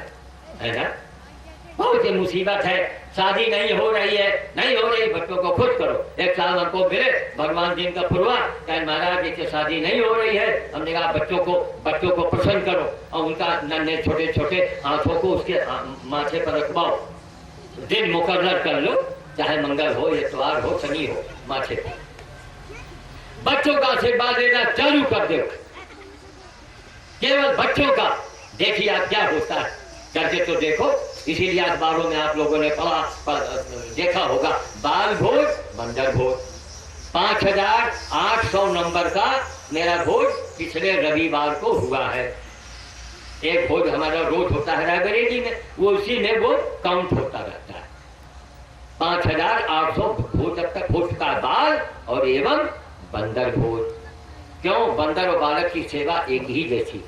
है ना। बहुत ही मुसीबत है, शादी नहीं हो रही है, नहीं हो रही, बच्चों को खुश करो। एक साल हमको मिले भगवान दिन का पूर्वा, कहे महाराज जी की शादी नहीं हो रही है। हमने कहा बच्चों को प्रसन्न करो और उनका नन्हे छोटे छोटे हाथों को उसके माथे पर रखवाओ। दिन मुकर्रर कर लो, चाहे मंगल हो, इतवार हो, शनि हो, माथे पर बच्चों का आशीर्वाद देना चालू कर दो, केवल बच्चों का। देखिए आप क्या होता है, करके तो देखो। इसीलिए अखबारों में आप लोगों ने देखा होगा, बाल भोज, बंदर भोज। 5800 नंबर का मेरा भोज पिछले रविवार को हुआ है। एक भोज हमारा रोज होता है रायबरेली में, वो उसी में वो काउंट होता रहता है। 5800 भोज तक हो चुका बाल और एवं बंदर भोज। क्यों? बंदर और बालक की सेवा एक ही जैसी।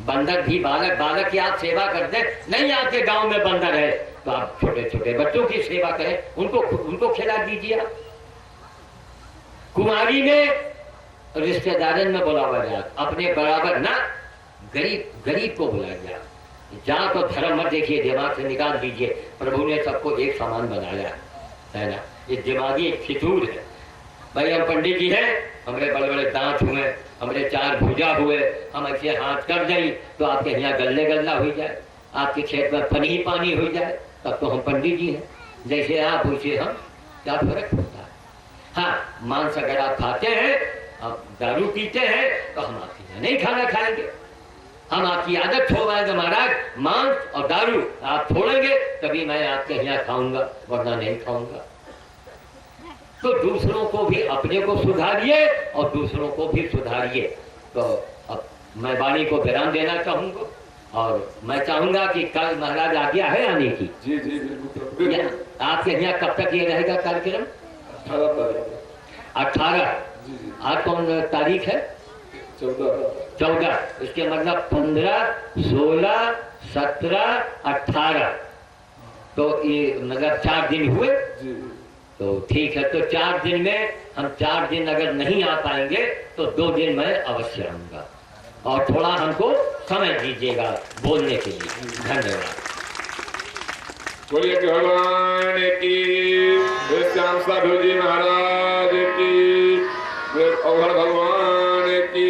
बंदर भी बालक, बालक की आप सेवा करते नहीं। आपके गांव में बंदर है तो आप छोटे छोटे बच्चों की सेवा करें, उनको खिला दीजिए। कुमारी में रिश्तेदारन में बुलावा जाए, अपने बराबर ना, गरीब को बुलाया जाए। जात और धर्म मत देखिए, दिमाग से निकाल दीजिए। प्रभु ने सबको एक समान बनाया है ना। ये दिमागी एक फितूर है। भाई हम पंडित जी हैं, हमारे बड़े बड़े दांत हुए, हमारे 4 भुजा हुए, हम ऐसे हाथ कर जाए तो आपके यहाँ गल्ले गल्ला हो जाए, आपके खेत में पानी ही पानी हो जाए, तब तो हम पंडित जी हैं। जैसे आप वैसे हम, क्या फर्क होता है? हाँ, मांस अगर आप खाते हैं, आप दारू पीते हैं, तो हम आपके यहाँ नहीं खाना खाएंगे। हम आपकी आदत छोड़वाएंगे महाराज, मांस और दारू आप छोड़ेंगे तभी मैं आपके यहाँ खाऊंगा, वरना नहीं खाऊंगा। तो दूसरों को भी, अपने को सुधारिए और दूसरों को भी सुधारिए। तो अब मैं वाणी को विराम देना चाहूंगा और मैं चाहूंगा कि कल महाराज आज्ञा है आने की। जी जी बिल्कुल। आपके यहाँ कब तक ये रहेगा कार्यक्रम? 18। आज कौन तारीख है? 14। इसके मतलब 15, 16, 17, 18, तो ये मतलब 4 दिन हुए। तो ठीक है, तो 4 दिन में हम 4 दिन अगर नहीं आ पाएंगे तो 2 दिन मैं अवश्य आऊंगा और थोड़ा हमको समय दीजिएगा बोलने के लिए। धन्यवाद। बोलिए कि भगवान की, श्याम साधु जी महाराज की, अवघड़ भगवान की।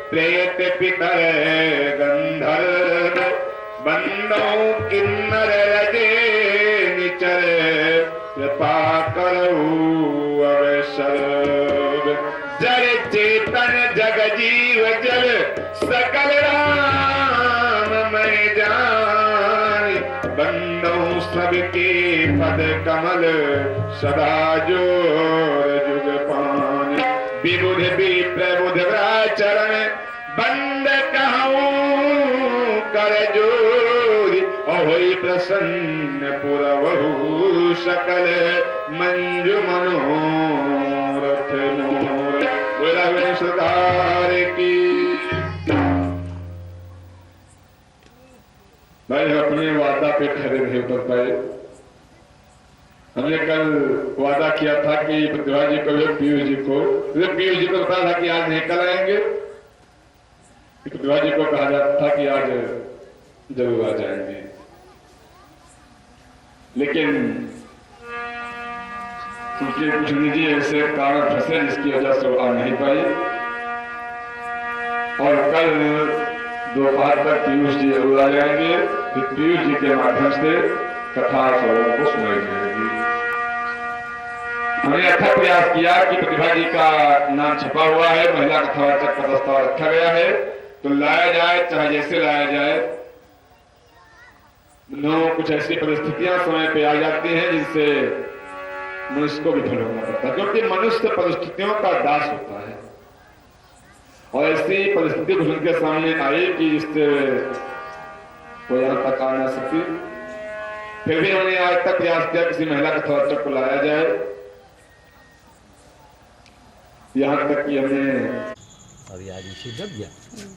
प्रेत पितर गंधर्व बंदो किन्नर रजे निचर कृपा करो अवसर जड़ चेतन जग जीव जल सकल राम मैं जान बंदो सबके पद कमल सदा जोर जुग पान विबुध विप्रबुध चरण बंद कहूँ कर जोरी अहोई प्रसन्न पुरवहु सकल मंजु मनोरथ मोर बोला सुधार की। भाई अपने वादा पे खड़े नहीं उतर पाए। हमने कल वादा किया था कि प्रतिभा जी को, पीयूष जी को बताया था कि आज नहीं कल आएंगे। प्रतिभा जी को कहा जाता था कि आज जरूर आ जाएंगे, लेकिन उनके कुछ निजी ऐसे कारण फंसे जिसकी वजह से वो आ नहीं पाई। और कल दोपहर तक पीयूष जी जरूर आ जाएंगे, फिर पीयूष जी के माध्यम से कथा सबों को सुनाई जाएगी। हमने अच्छा प्रयास किया कि प्रतिभा जी का नाम छपा हुआ है, महिला कथावाचक का प्रस्ताव रखा गया है, तो लाया जाए, चाहे जैसे लाया जाए। कुछ ऐसी परिस्थितियां समय पे आ जाती हैं जिनसे मनुष्य को विफल होना पड़ता है, क्योंकि मनुष्य परिस्थितियों का दास होता है और ऐसी परिस्थिति कुछ उनके सामने आई कि जिससे वो यहाँ तक आ ना सकी। फिर भी उन्होंने आज तक प्रयास किया किसी महिला के थोड़ा तक को लाया जाए, यहाँ तक कि हमने अभी आज इसे दब गया।